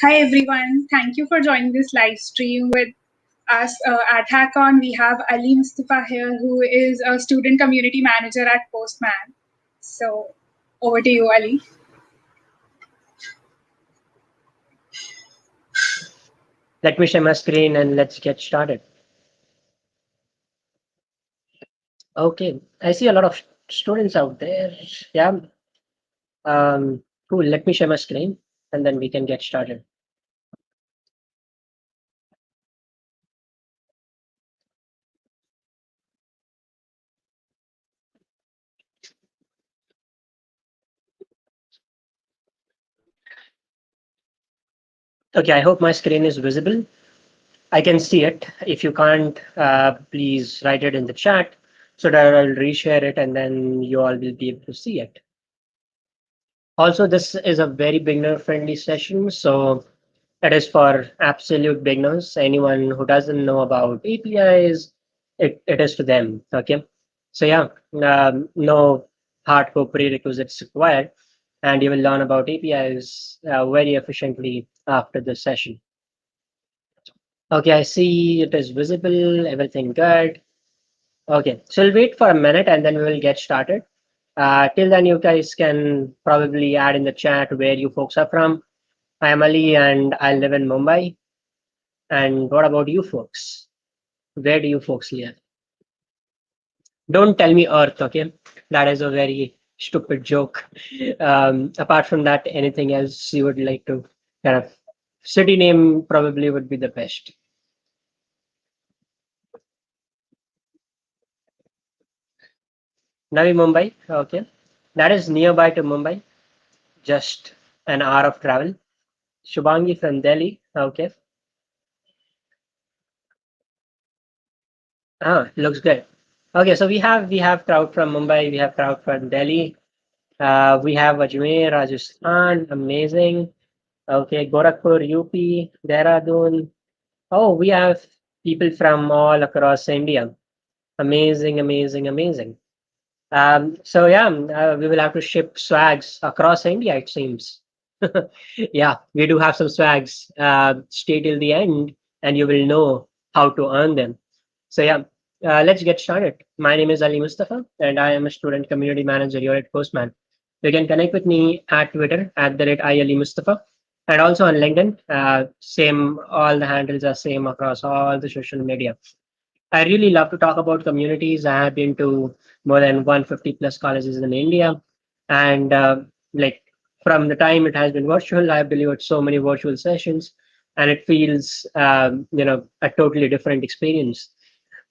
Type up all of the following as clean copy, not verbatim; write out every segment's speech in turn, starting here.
Hi everyone, thank you for joining this live stream with us at HackOn. We have Ali Mustufa here, who is a student community manager at Postman. So, over to you, Ali. Let me share my screen and let's get started. Okay, I see a lot of students out there. Yeah, cool. Let me share my screen and then we can get started. Okay, I hope my screen is visible. I can see it. If you can't, please write it in the chat so that I'll reshare it and then you all will be able to see it. Also, this is a very beginner friendly session, so it is for absolute beginners. Anyone who doesn't know about APIs, it is to them. Okay. So yeah, no hardcore prerequisites required, and you will learn about APIs very efficiently after this session. Okay, I see it is visible, everything good. Okay, so we'll wait for a minute and then we will get started. Till then, you guys can probably add in the chat where you folks are from. I am Ali and I live in Mumbai. And what about you folks? Where do you folks live? Don't tell me Earth, okay? That is a very stupid joke. Apart from that, anything else you would like to kind of city name probably would be the best. Navi Mumbai, okay. That is nearby to Mumbai, just an hour of travel. Shubhangi from Delhi, okay. Ah, looks good. Okay, so we have crowd from Mumbai, we have crowd from Delhi, we have Ajmer, Rajasthan, amazing. Okay, Gorakhpur, UP, Dehradun. Oh, we have people from all across India. Amazing, amazing, amazing. So yeah, we will have to ship swags across India, it seems. Yeah, we do have some swags. Stay till the end, and you will know how to earn them. So yeah, let's get started. My name is Ali Mustafa, and I am a student community manager here at Postman. You can connect with me at Twitter at the rate Ali Mustafa, and also on LinkedIn. Same, all the handles are same across all the social media. I really love to talk about communities. I have been to more than 150 plus colleges in India, and like from the time it has been virtual, I've delivered so many virtual sessions, and it feels a totally different experience.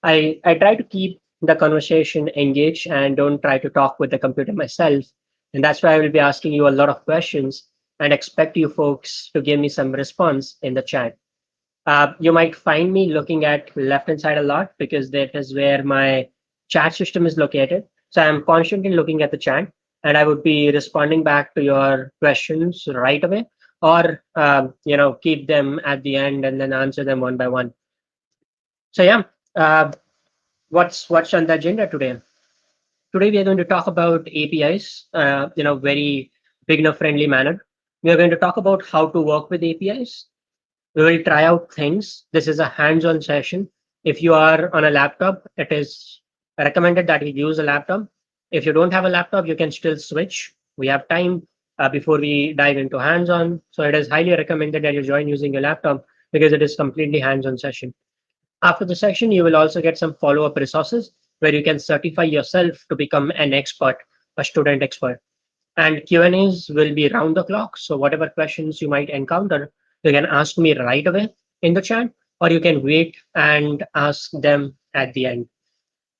I try to keep the conversation engaged and don't try to talk with the computer myself, and that's why I will be asking you a lot of questions and expect you folks to give me some response in the chat. You might find me looking at left hand side a lot because that is where my chat system is located. So I'm constantly looking at the chat and I would be responding back to your questions right away or keep them at the end and then answer them one by one. So yeah, uh, what's on the agenda today? Today we are going to talk about APIs in a very beginner friendly manner. We are going to talk about how to work with APIs. We will try out things. This is a hands-on session. If you are on a laptop, it is recommended that you use a laptop. If you don't have a laptop, you can still switch. We have time before we dive into hands-on. So it is highly recommended that you join using a laptop because it is completely hands-on session. After the session, you will also get some follow-up resources where you can certify yourself to become an expert, a student expert. And Q&As will be round the clock. So whatever questions you might encounter, you can ask me right away in the chat, or you can wait and ask them at the end.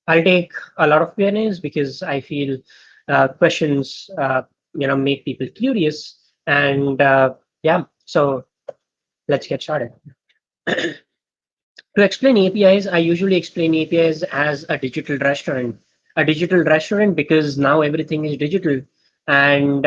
I'll take a lot of Q&As because I feel questions, make people curious. And yeah, so let's get started. To explain APIs, I usually explain APIs as a digital restaurant. A digital restaurant because now everything is digital, and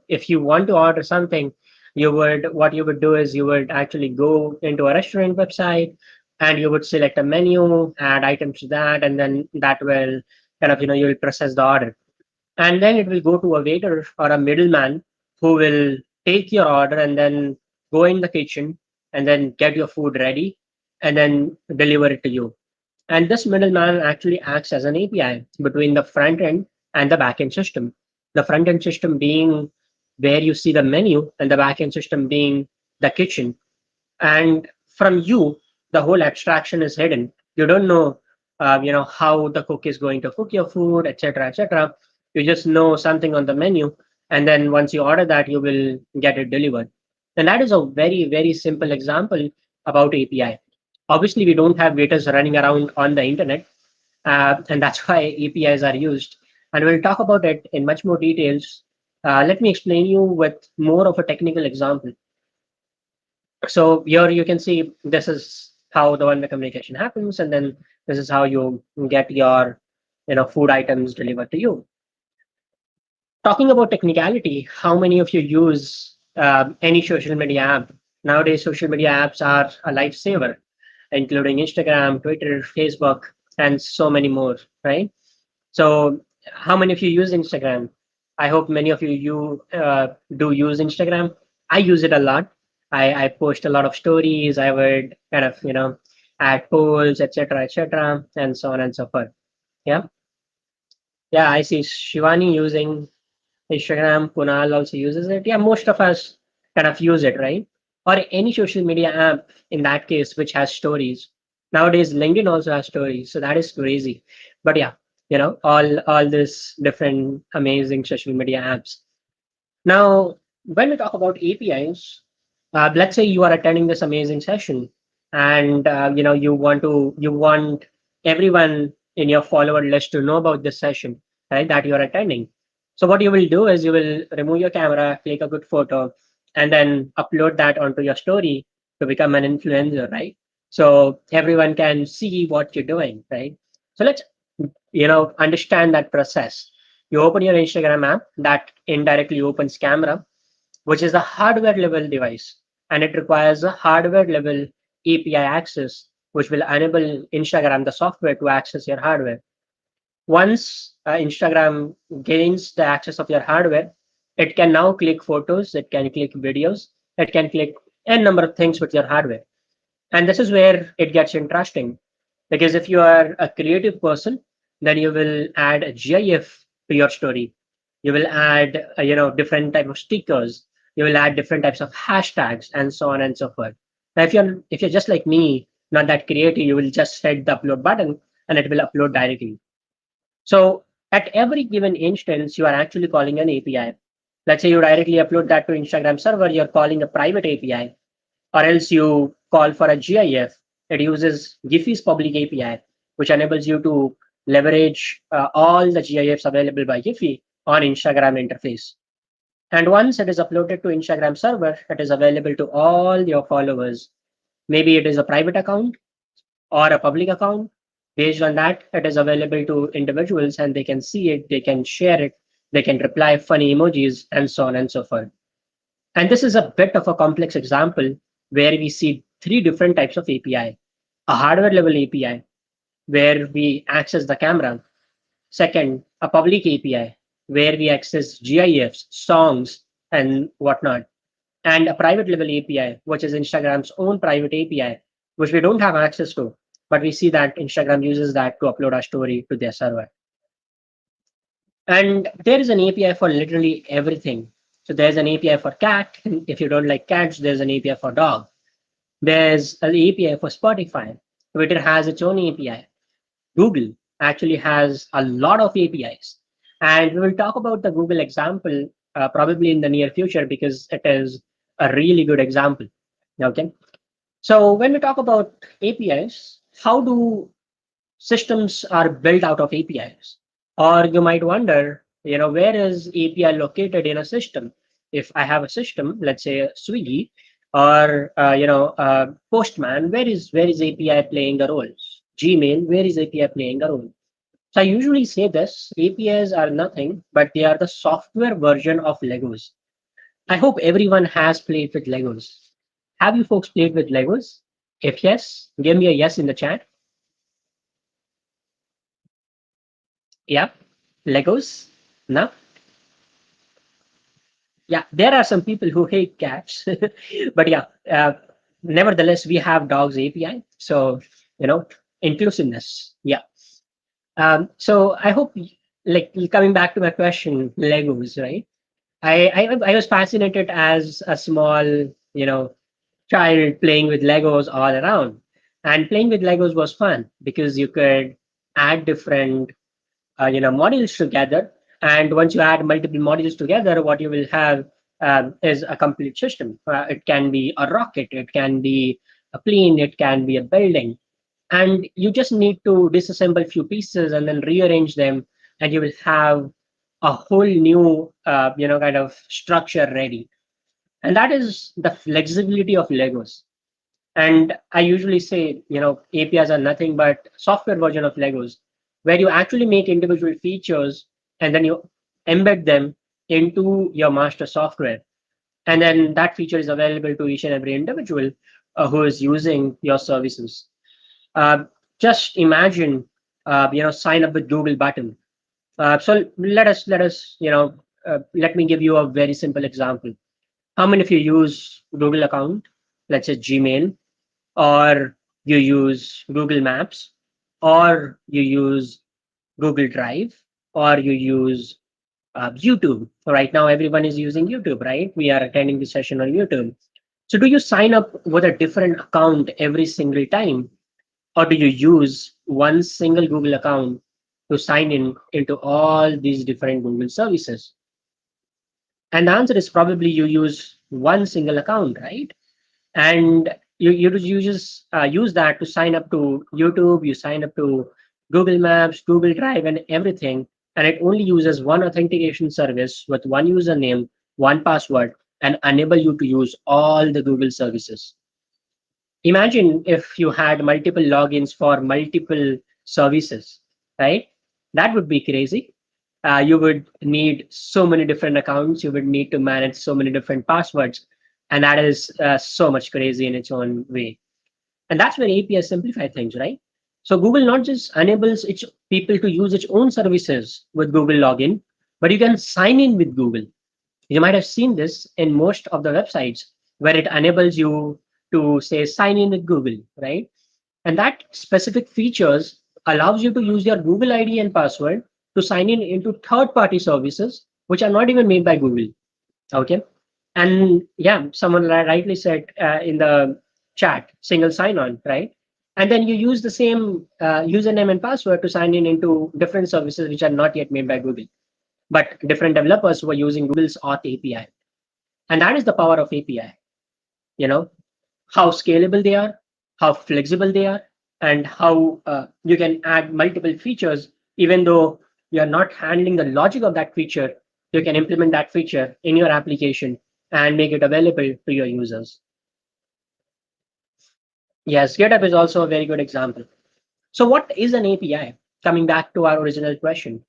if you want to order something, what you would do is you would actually go into a restaurant website, and you would select a menu, add items to that, and then that will kind of you will process the order, and then it will go to a waiter or a middleman who will take your order and then go in the kitchen and then get your food ready and then deliver it to you. And this middleman actually acts as an API between the front end and the backend system. The front end system being where you see the menu, and the backend system being the kitchen. And from you, the whole abstraction is hidden. You don't know, how the cook is going to cook your food, etc., etc. You just know something on the menu, and then once you order that, you will get it delivered. And that is a very, very simple example about API. Obviously, we don't have waiters running around on the internet, and that's why APIs are used. And we'll talk about it in much more details. Let me explain you with more of a technical example. So here you can see this is how the one-way communication happens, and then this is how you get your food items delivered to you. Talking about technicality, how many of you use any social media app? Nowadays, social media apps are a lifesaver, including Instagram, Twitter, Facebook, and so many more, right? So, how many of you use Instagram? I hope many of you do use Instagram. I use it a lot. I post a lot of stories. I would kind of add polls, etc., etc., and so on and so forth. Yeah, yeah. I see Shivani using Instagram. Kunal also uses it. Yeah, most of us kind of use it, right? Or any social media app in that case, which has stories. Nowadays, LinkedIn also has stories, so that is crazy. But yeah, all this different amazing social media apps. Now, when we talk about APIs, let's say you are attending this amazing session, and you want everyone in your follower list to know about this session, right? That you are attending. So what you will do is you will remove your camera, take a good photo, and then upload that onto your story to become an influencer, right? So everyone can see what you're doing, right? So let's understand that process. You open your Instagram app, that indirectly opens camera, which is a hardware level device, and it requires a hardware level API access, which will enable Instagram, the software, to access your hardware. Once Instagram gains the access of your hardware, it can now click photos, it can click videos, it can click a number of things with your hardware. And this is where it gets interesting, because if you are a creative person, then you will add a GIF to your story. You will add different type of stickers. You will add different types of hashtags and so on and so forth. Now if you're just like me, not that creative, you will just hit the upload button and it will upload directly. So at every given instance, you are actually calling an API. Let's say you directly upload that to Instagram server, you're calling a private API, or else you call for a GIF. It uses Giphy's public API, which enables you to leverage all the GIFs available by Giphy on Instagram interface. And once it is uploaded to Instagram server, it is available to all your followers. Maybe it is a private account or a public account. Based on that, it is available to individuals and they can see it, they can share it, they can reply funny emojis, and so on and so forth. And this is a bit of a complex example where we see three different types of API. A hardware level API, where we access the camera. Second, a public API, where we access GIFs, songs, and whatnot. And a private level API, which is Instagram's own private API, which we don't have access to, but we see that Instagram uses that to upload our story to their server. And there is an API for literally everything. So there's an API for cat. If you don't like cats, there's an API for dog. There's an API for Spotify. Twitter has its own API. Google actually has a lot of APIs. And we will talk about the Google example probably in the near future because it is a really good example. Okay. So when we talk about APIs, how do systems are built out of APIs? Or you might wonder, where is API located in a system? If I have a system, let's say Swiggy or Postman, where is API playing a role? Gmail, where is API playing a role? So I usually say this: APIs are nothing, but they are the software version of Legos. I hope everyone has played with Legos. Have you folks played with Legos? If yes, give me a yes in the chat. Yep. Legos? No? Yeah, there are some people who hate cats, but yeah, nevertheless, we have dogs API. So, you know, inclusiveness. Yeah. So I hope, like, coming back to my question, Legos, right? I was fascinated as a small, child playing with Legos all around, and playing with Legos was fun because you could add different modules together, and once you add multiple modules together, what you will have is a complete system. It can be a rocket, it can be a plane, it can be a building, and you just need to disassemble few pieces and then rearrange them, and you will have a whole new kind of structure ready. And that is the flexibility of Legos. And I usually say, APIs are nothing but software version of Legos, where you actually make individual features and then you embed them into your master software. And then that feature is available to each and every individual who is using your services. Uh, just imagine, sign up with Google button. So let me give you a very simple example. How many of you use Google account? Let's say Gmail, or you use Google Maps, or you use Google Drive, or you use YouTube. Right now, everyone is using YouTube, right? We are attending the session on YouTube. So, do you sign up with a different account every single time, or do you use one single Google account to sign in into all these different Google services? And the answer is probably you use one single account, right? And you just use that to sign up to YouTube, you sign up to Google Maps, Google Drive, and everything, and it only uses one authentication service with one username, one password, and enable you to use all the Google services. Imagine if you had multiple logins for multiple services, right? That would be crazy. You would need so many different accounts. You would need to manage so many different passwords. And that is so much crazy in its own way. And that's where APIs simplify things, right? So Google not just enables its people to use its own services with Google login, but you can sign in with Google. You might have seen this in most of the websites where it enables you to say sign in with Google, right? And that specific features allows you to use your Google ID and password to sign in into third-party services which are not even made by Google. Okay. And yeah, someone rightly said in the chat, single sign-on, right? And then you use the same username and password to sign in into different services which are not yet made by Google, but different developers who are using Google's Auth API. And that is the power of API. You know, how scalable they are, how flexible they are, and how you can add multiple features, even though you're not handling the logic of that feature, you can implement that feature in your application and make it available to your users. Yes, GitHub is also a very good example. So, what is an API? Coming back to our original question,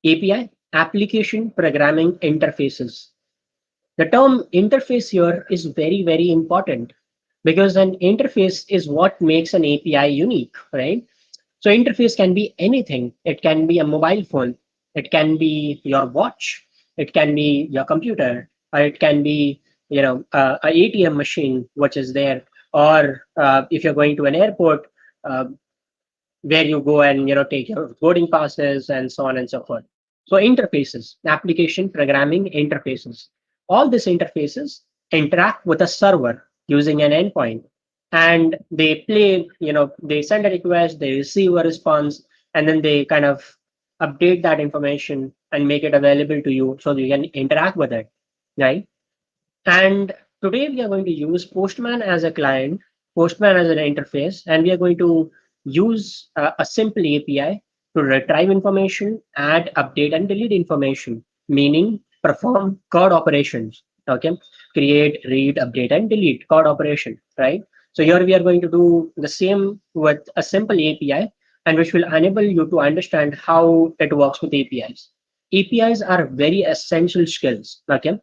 API, application programming interfaces. The term interface here is very, very important because an interface is what makes an API unique, right? So interface can be anything. It can be a mobile phone. It can be your watch. It can be your computer. Or it can be, a ATM machine which is there. Or if you're going to an airport, uh, where you go and take your boarding passes and so on and so forth. So interfaces, application programming interfaces. All these interfaces interact with a server using an endpoint, and they play, they send a request, they receive a response, and then they kind of update that information and make it available to you so you can interact with it, right? And today we are going to use Postman as a client, Postman as an interface, and we are going to use a simple API to retrieve information, add, update, and delete information, meaning perform code operations. Okay, create, read, update, and delete code operation, right? So here we are going to do the same with a simple API, and which will enable you to understand how it works with APIs. APIs are very essential skills. Okay,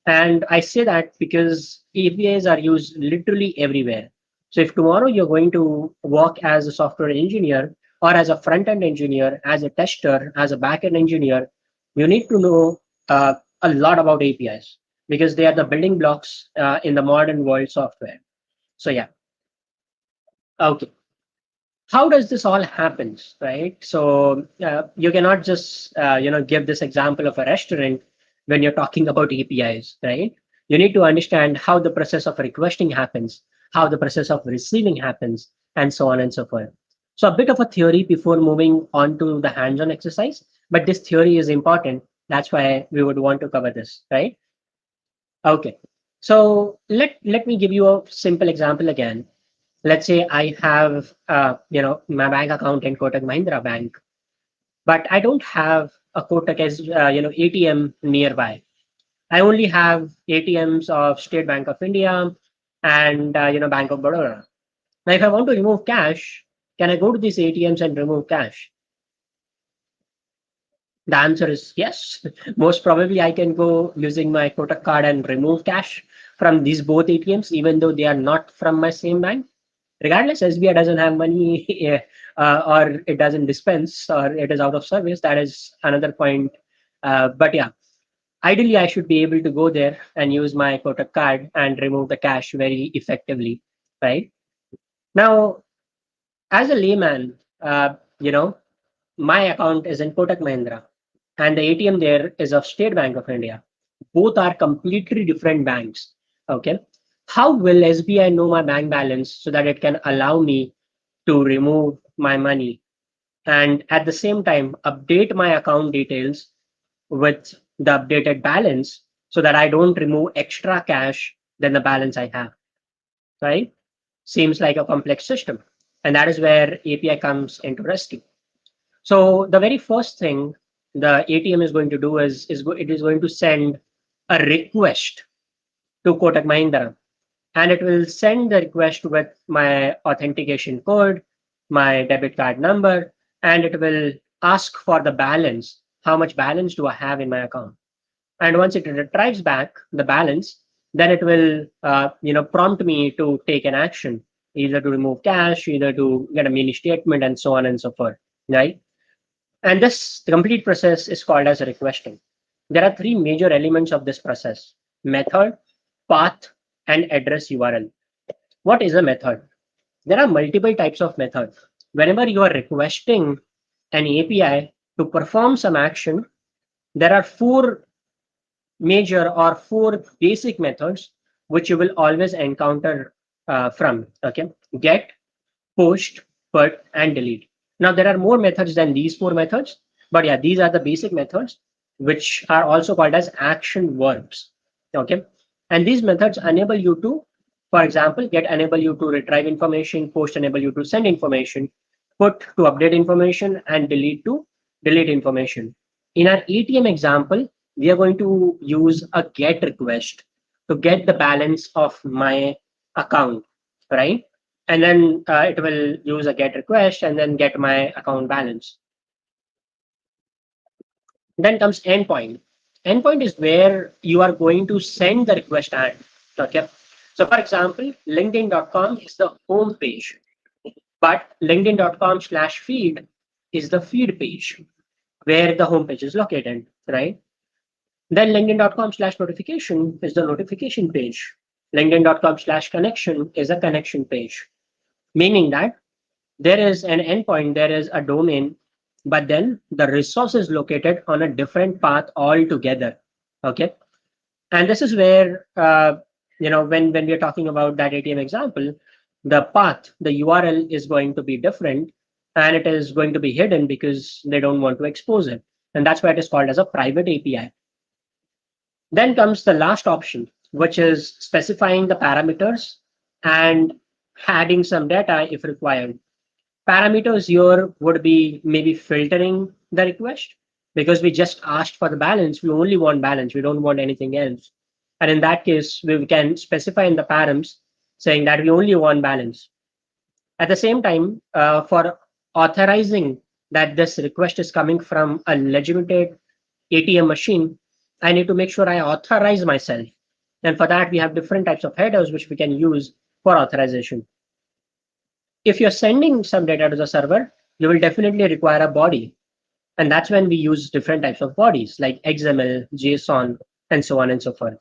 and I say that because APIs are used literally everywhere. So if tomorrow you're going to work as a software engineer or as a front end engineer, as a tester, as a back end engineer, you need to know a lot about APIs. because they are the building blocks in the modern world software. So yeah, okay. How does this all happen, right? So you cannot just give this example of a restaurant when you're talking about APIs, right? You need to understand how the process of requesting happens, how the process of receiving happens, and so on and so forth. So a bit of a theory before moving on to the hands-on exercise, but this theory is important. That's why we would want to cover this, right? Okay. So let me give you a simple example again. Let's say I have my bank account in Kotak Mahindra Bank, but I don't have a Kotak as ATM nearby. I only have ATMs of State Bank of India and Bank of Baroda. Now, if I want to remove cash, can I go to these ATMs and remove cash? The answer is yes. Most probably, I can go using my Kotak card and remove cash from these both ATMs, even though they are not from my same bank. Regardless, SBI doesn't have money, or it doesn't dispense, or it is out of service. That is another point. But yeah, ideally, I should be able to go there and use my Kotak card and remove the cash very effectively, right? Now, as a layman, my account is in Kotak Mahindra, and the ATM there is of State Bank of India. Both are completely different banks. Okay. How will SBI know my bank balance so that it can allow me to remove my money and at the same time update my account details with the updated balance so that I don't remove extra cash than the balance I have, right? Seems like a complex system. And that is where API comes into rescue. So the very first thing the ATM is going to do it is going to send a request to Kotak Mahindra, and it will send the request with my authentication code, my debit card number, and it will ask for the balance. How much balance do I have in my account? And once it retrieves back the balance, then it will prompt me to take an action, either to remove cash, either to get a mini statement, and so on and so forth. Right? And this complete process is called as requesting. There are three major elements of this process: method, path, and address URL. What is a method? There are multiple types of methods. Whenever you are requesting an API to perform some action, there are four major or four basic methods which you will always encounter from. Okay, get, post, put, and delete. Now there are more methods than these four methods, but yeah, these are the basic methods which are also called as action verbs. Okay, and these methods enable you to, for example, get enable you to retrieve information, post enable you to send information, put to update information, and delete to delete information. In our ATM example, we are going to use a get request to get the balance of my account, right? And then it will use a get request and then get my account balance. Then comes endpoint. Endpoint is where you are going to send the request at. Okay. So for example, LinkedIn.com is the home page, but LinkedIn.com/feed is the feed page where the home page is located, right? Then LinkedIn.com/notification is the notification page. LinkedIn.com/connection is a connection page, meaning that there is an endpoint, there is a domain, but then the resource is located on a different path altogether. Okay. And this is where, when we're talking about that ATM example, the path, the URL is going to be different and it is going to be hidden because they don't want to expose it. And that's why it is called as a private API. Then comes the last option, which is specifying the parameters and adding some data if required. Parameters here would be maybe filtering the request because we just asked for the balance. We only want balance. We don't want anything else. And in that case, we can specify in the params saying that we only want balance. At the same time, for authorizing that this request is coming from a legitimate ATM machine, I need to make sure I authorize myself. And for that, we have different types of headers which we can use for authorization. If you're sending some data to the server, you will definitely require a body. And that's when we use different types of bodies like XML, JSON, and so on and so forth.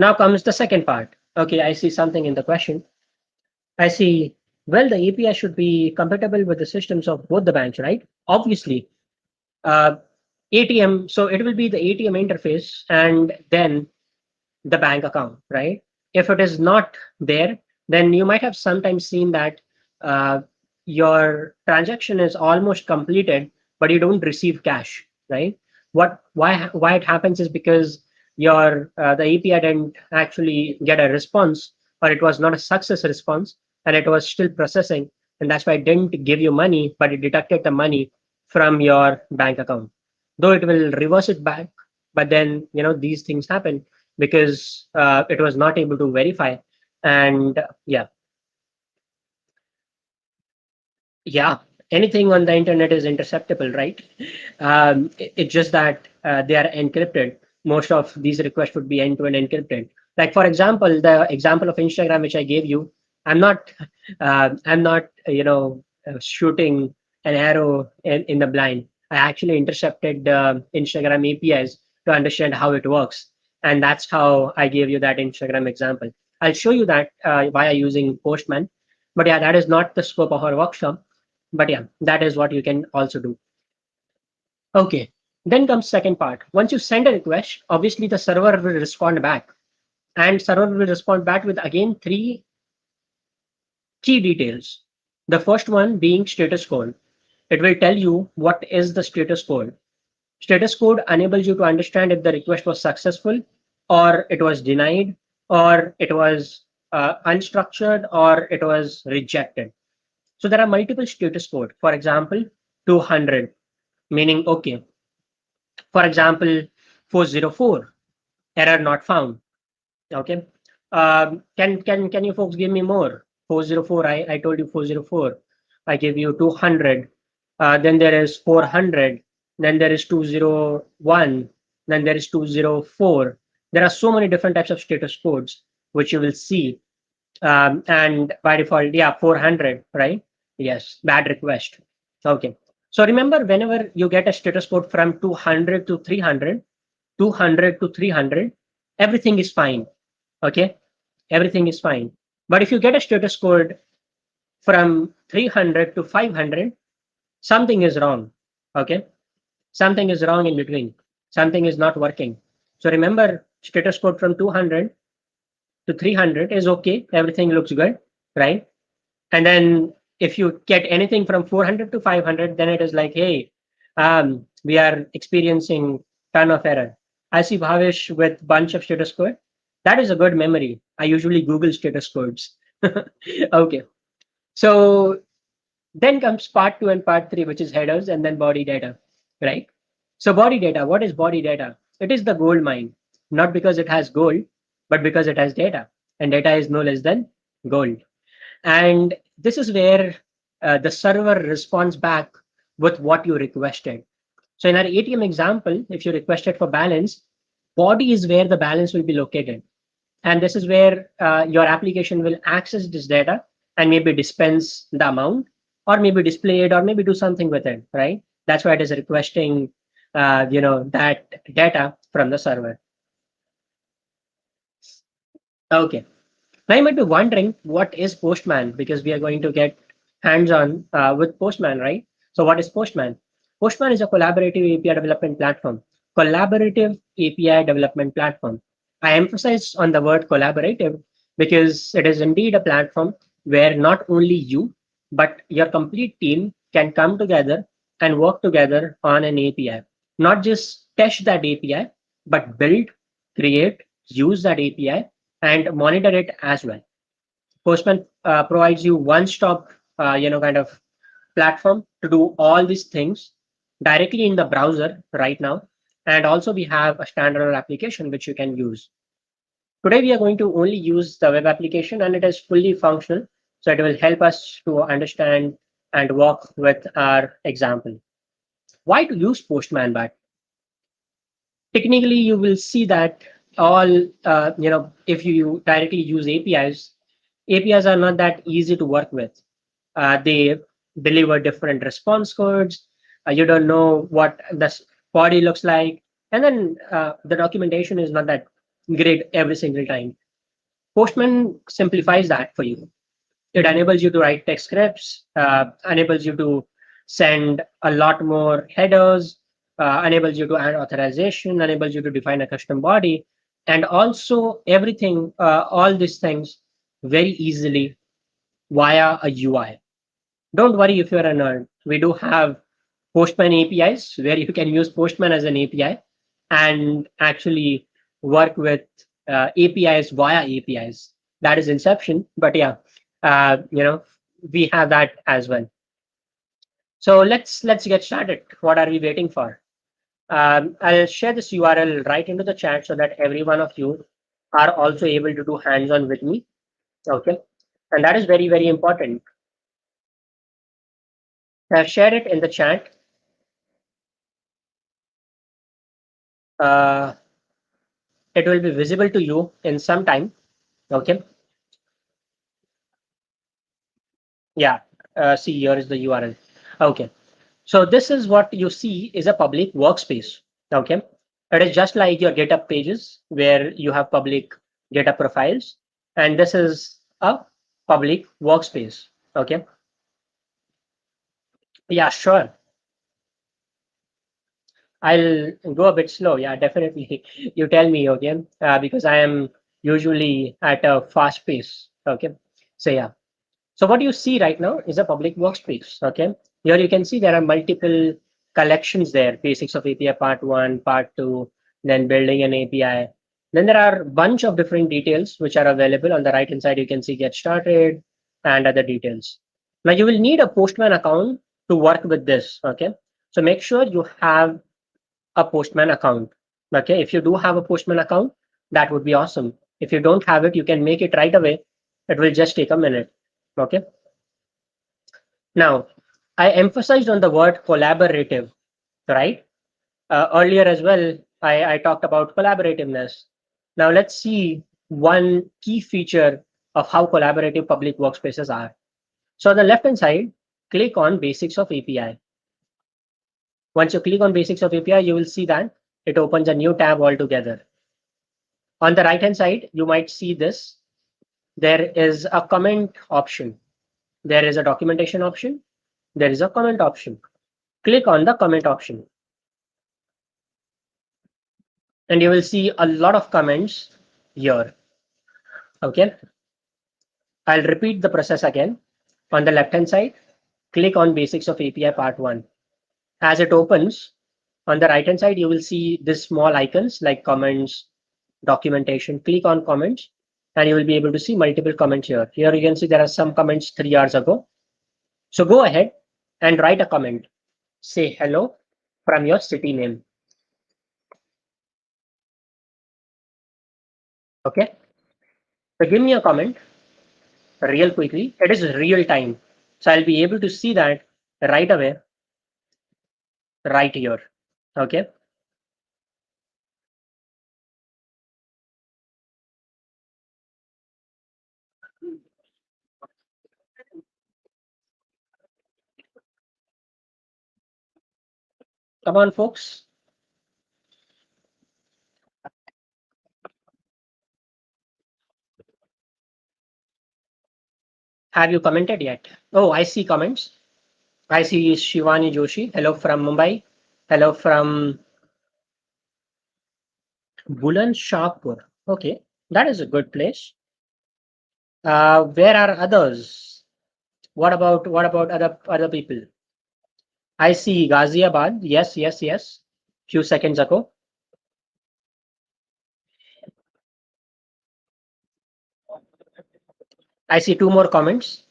Now comes the second part. Okay, I see something in the question. I see, well, the API should be compatible with the systems of both the banks, right? Obviously, uh, ATM, so it will be the ATM interface and then the bank account, right? If it is not there, then you might have sometimes seen that uh, your transaction is almost completed, but you don't receive cash, right? Why it happens is because your the API didn't actually get a response, or it was not a success response, and it was still processing, and that's why it didn't give you money, but it deducted the money from your bank account. Though it will reverse it back, but then these things happen because it was not able to verify. And yeah, yeah, anything on the internet is interceptable, right? It's just that they are encrypted. Most of these requests would be end-to-end encrypted. Like for example, the example of Instagram which I gave you, I'm not shooting an arrow in the blind. I actually intercepted Instagram APIs to understand how it works, and that's how I gave you that Instagram example. I'll show you that via using Postman. But yeah, that is not the scope of our workshop. But yeah, that is what you can also do. Okay, then comes second part. Once you send a request, obviously the server will respond back, and server will respond back with again three key details. The first one being status code. It will tell you what is the status code. Status code enables you to understand if the request was successful, or it was denied, or it was unstructured, or it was rejected. So there are multiple status code. For example, 200, meaning okay. For example, 404, error not found. Okay. Can you folks give me more? 404. I told you 404. I gave you 200. Then there is 400. Then there is 201. Then there is 204. There are so many different types of status codes which you will see. And by default, yeah, 400, right? Yes, bad request. Okay. So remember, whenever you get a status code from 200 to 300, 200 to 300, everything is fine. Okay. Everything is fine. But if you get a status code from 300 to 500, something is wrong. Okay. Something is wrong in between. Something is not working. So remember, status code from 200 to 300 is okay. Everything looks good, right? And then if you get anything from 400 to 500, then it is like, hey, we are experiencing ton of error. I see Bhavesh with bunch of status code. That is a good memory. I usually Google status codes. Okay. So then comes part two and part three, which is headers and then body data, right? So body data, what is body data? It is the gold mine, not because it has gold, but because it has data. And data is no less than gold. And this is where the server responds back with what you requested. So in our ATM example, if you requested for balance, body is where the balance will be located. And this is where your application will access this data and maybe dispense the amount, or maybe display it, or maybe do something with it, right? That's why it is requesting that data from the server. Okay. Now you might be wondering what is Postman, because we are going to get hands-on with Postman, right? So what is Postman? Postman is a collaborative API development platform. Collaborative API development platform. I emphasize on the word collaborative because it is indeed a platform where not only you, but your complete team can come together and work together on an API. Not just test that API, but build, create, use that API, and monitor it as well. Postman provides you one-stop, kind of platform to do all these things directly in the browser right now. And also we have a standalone application which you can use. Today we are going to only use the web application, and it is fully functional. So it will help us to understand and work with our example. Why to use Postman? But technically you will see that all if you directly use apis are not that easy to work with. They deliver different response codes. You don't know what the body looks like, and then the documentation is not that grid every single time. Postman simplifies that for you. It enables you to write text scripts, enables you to send a lot more headers, enables you to add authorization, enables you to define a custom body, and also everything, all these things very easily via a UI. Don't worry if you're a nerd. We do have Postman APIs where you can use Postman as an API and actually work with APIs via APIs. That is Inception, but yeah, we have that as well. So let's get started. What are we waiting for? I'll share this URL right into the chat so that every one of you are also able to do hands-on with me. Okay, and that is very very important. I've shared it in the chat. Uh, it will be visible to you in some time. Okay. Yeah. See, here is the URL. Okay. So this is what you see is a public workspace. Okay. It is just like your GitHub pages where you have public GitHub profiles. And this is a public workspace. Okay. Yeah, sure. I'll go a bit slow. Yeah, definitely. You tell me, okay? Because I am usually at a fast pace. Okay. So yeah. So what you see right now is a public workspace. Okay. Here you can see there are multiple collections there. Basics of API part 1, part 2, then building an API. Then there are a bunch of different details which are available. On the right hand side, you can see get started and other details. Now you will need a Postman account to work with this. Okay. So make sure you have a Postman account. Okay. If you do have a Postman account, that would be awesome. If you don't have it, you can make it right away. It will just take a minute. Okay. Now, I emphasized on the word collaborative, right? Earlier as well, I talked about collaborativeness. Now, let's see one key feature of how collaborative public workspaces are. So, on the left hand side, click on Basics of API. Once you click on Basics of API, you will see that it opens a new tab altogether. On the right hand side, you might see this. There is a comment option, there is a documentation option, there is a comment option. Click on the comment option and you will see a lot of comments here. Okay, I'll repeat the process again. On the left hand side, click on Basics of API Part 1. As it opens, on the right hand side, you will see these small icons like comments, documentation. Click on comments and you will be able to see multiple comments here. Here you can see there are some comments 3 hours ago. So go ahead and write a comment. Say hello from your city name. Okay, so give me a comment real quickly. It is real time. So I'll be able to see that right away, right here. Okay. Come on, folks. Have you commented yet? Oh, I see comments. I see Shivani Joshi. Hello from Mumbai. Hello from Bulan Shahpur. Okay, that is a good place. Where are others? What about other people? I see Ghaziabad. Yes, yes, yes. Few seconds ago. I see two more comments.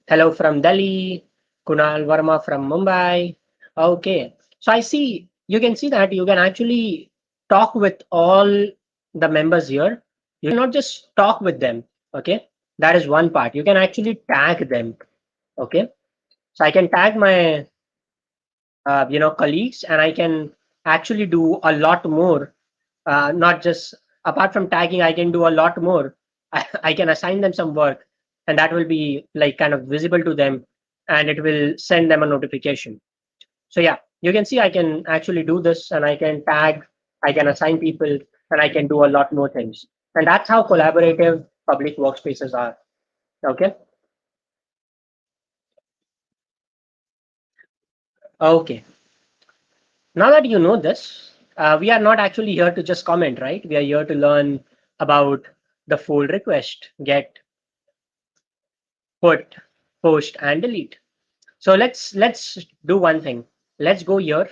Hello from Delhi. Kunal Verma from Mumbai. Okay. So I see you can see that you can actually talk with all the members here. You cannot just talk with them. Okay. That is one part. You can actually tag them. Okay. So I can tag my colleagues and I can actually do a lot more. Not just apart from tagging, I can do a lot more. I can assign them some work and that will be like kind of visible to them and it will send them a notification. So yeah, you can see I can actually do this and I can tag, I can assign people, and I can do a lot more things. And that's how collaborative public workspaces are. Okay. Okay. Now that you know this, we are not actually here to just comment, right? We are here to learn about the fold request, get, put, post, and delete. So let's do one thing. Let's go here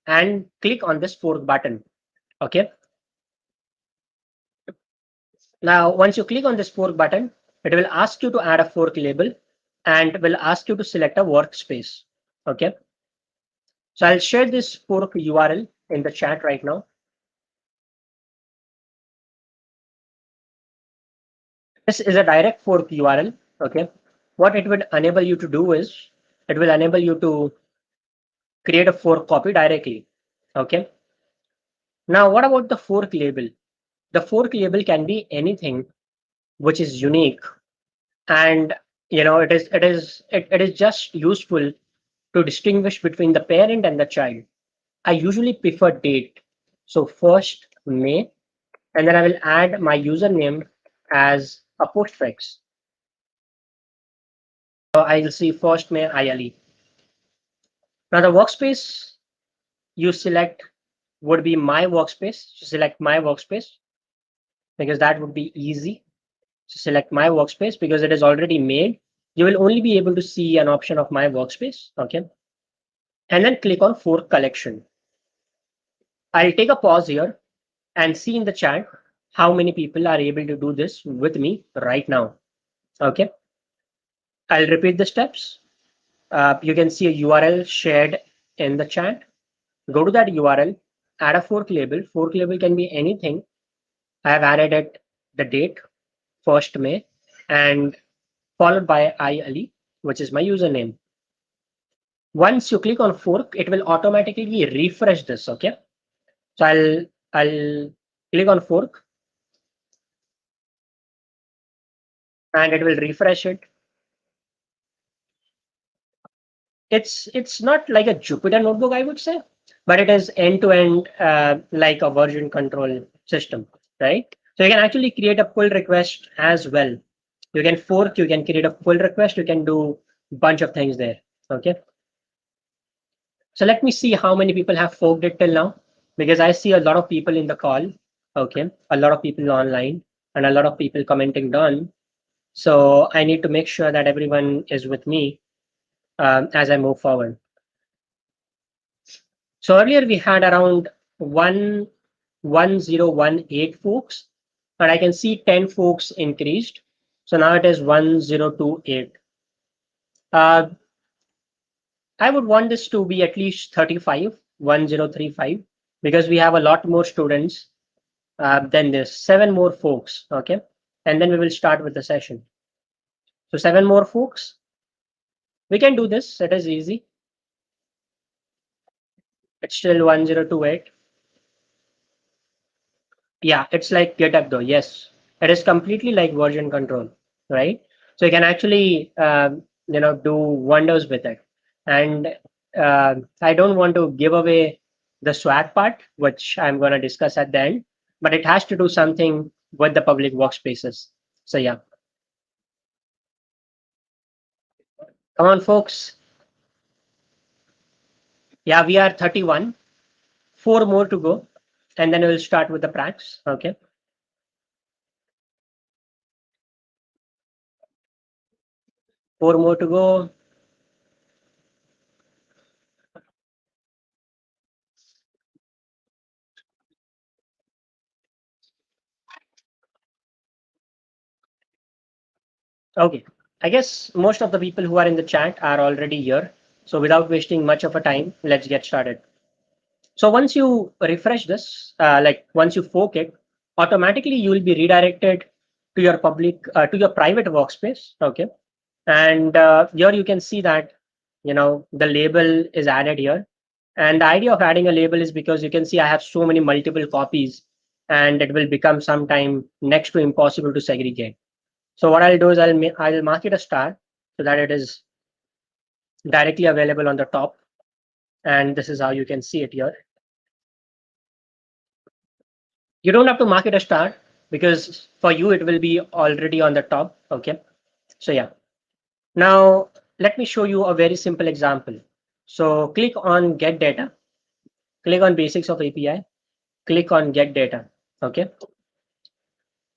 and click on this fork button. Okay. Now, once you click on this fork button, it will ask you to add a fork label and will ask you to select a workspace. Okay. So I'll share this fork URL in the chat right now. This is a direct fork URL. Okay. What it would enable you to do is it will enable you to create a fork copy directly. Okay. Now, what about the fork label? The fork label can be anything which is unique, and it is just useful to distinguish between the parent and the child. I usually prefer date. So first May, and then I will add my username as a postfix. So I'll see first May ILE. Now the workspace you select would be my workspace. So select my workspace because that would be easy. So select my workspace because it is already made. You will only be able to see an option of my workspace. Okay. And then click on fork collection. I'll take a pause here and see in the chat how many people are able to do this with me right now. Okay. I'll repeat the steps. You can see a URL shared in the chat. Go to that URL, add a fork label. Fork label can be anything. I have added it the date, 1st May, and followed by ILE, which is my username. Once you click on fork, it will automatically refresh this. Okay. So I'll click on fork and it will refresh it. It's not like a Jupyter notebook, I would say, but it is end to end like a version control system, right? So you can actually create a pull request as well. You can fork, you can create a pull request, you can do a bunch of things there. Okay. So let me see how many people have forked it till now, because I see a lot of people in the call. Okay. A lot of people online and a lot of people commenting done. So I need to make sure that everyone is with me as I move forward. So earlier we had around 1018 folks, and I can see 10 folks increased. So now it is 1028. Uh, I would want this to be at least 35, 1035, because we have a lot more students than this, 7 more folks. Okay. And then we will start with the session. So 7 more folks. We can do this. It is easy. It's still 1028. Yeah, it's like GitHub though. Yes, it is completely like version control, right? So you can actually do wonders with it. And I don't want to give away the swag part, which I'm going to discuss at the end, but it has to do something with the public workspaces. So yeah, come on, folks. Yeah, we are 31. 4 more to go, and then we'll start with the pracs. Okay. 4 more to go. Okay, I guess most of the people who are in the chat are already here. So without wasting much of a time, let's get started. So once you refresh this, like once you fork it, automatically you will be redirected to your to your private workspace. Okay, and here you can see that the label is added here. And the idea of adding a label is because you can see I have so many multiple copies, and it will become sometime next to impossible to segregate. So what I'll do is I'll mark it a star so that it is directly available on the top. And this is how you can see it here. You don't have to mark it a star because for you it will be already on the top. Okay. So yeah. Now let me show you a very simple example. So click on get data, click on basics of API, click on get data. Okay.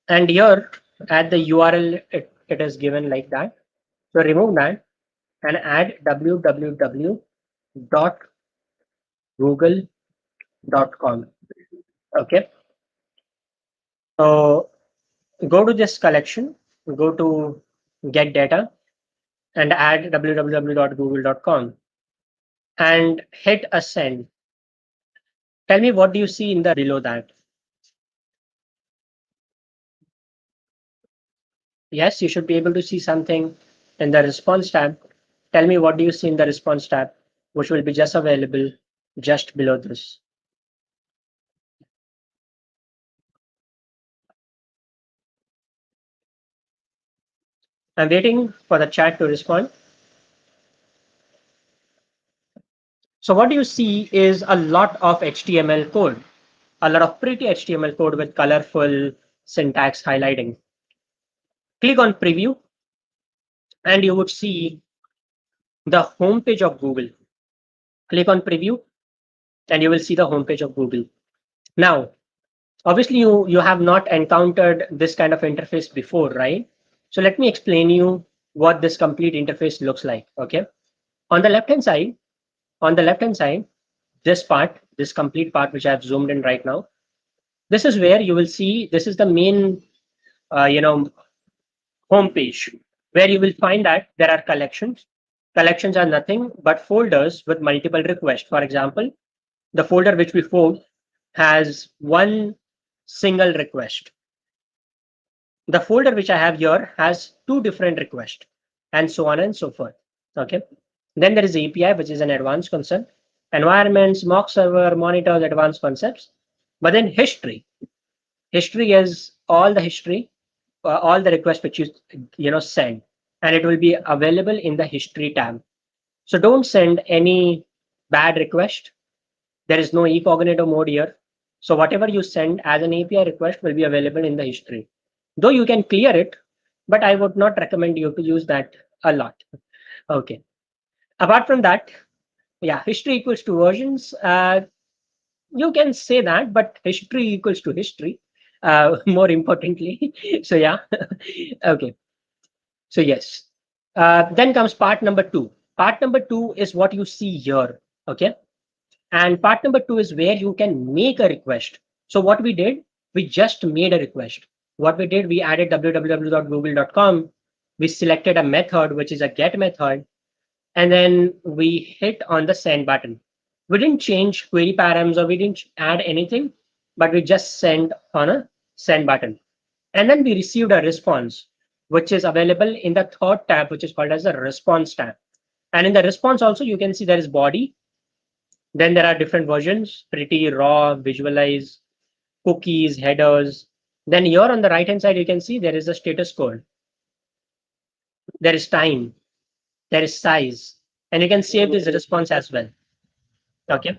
And here at the URL, it is given like that. So remove that and add www.google.com. Okay. So go to this collection, go to get data and add www.google.com and hit ascend. Tell me what do you see in the below that? Yes, you should be able to see something in the response tab. Tell me what do you see in the response tab, which will be just available just below this. I'm waiting for the chat to respond. So what you see is a lot of HTML code, a lot of pretty HTML code with colorful syntax highlighting. Click on preview and you would see the homepage of Google. Click on preview and you will see the homepage of Google. Now, obviously you have not encountered this kind of interface before, right? So let me explain you what this complete interface looks like. Okay. On the left hand side, on the left hand side, this part, this complete part, which I've zoomed in right now, this is where you will see this is the main you know home page where you will find that there are collections. Collections are nothing but folders with multiple requests. For example, the folder which we formed has one single request. The folder which I have here has two different requests, and so on and so forth. Okay. Then there is API, which is an advanced concept, environments, mock server, monitors, advanced concepts. But then history. History is all the history, all the requests which you send, and it will be available in the history tab. So don't send any bad request. There is no incognito mode here. So whatever you send as an API request will be available in the history. Though you can clear it, but I would not recommend you to use that a lot. Okay. Apart from that, yeah, history equals to versions. You can say that, but history equals to history. More importantly, so yeah. Okay. So yes. Then comes part number two. Part number two is what you see here. Okay. And part number two is where you can make a request. So what we did, we just made a request. What we did, we added www.google.com. We selected a method, which is a get method, and then we hit on the send button. We didn't change query params or we didn't add anything, but we just send on a send button. And then we received a response, which is available in the third tab, which is called as the response tab. And in the response also, you can see there is body, then there are different versions, pretty, raw, visualize, cookies, headers. Then here on the right hand side, you can see there is a status code. There is time, there is size, and you can save this response as well. Okay.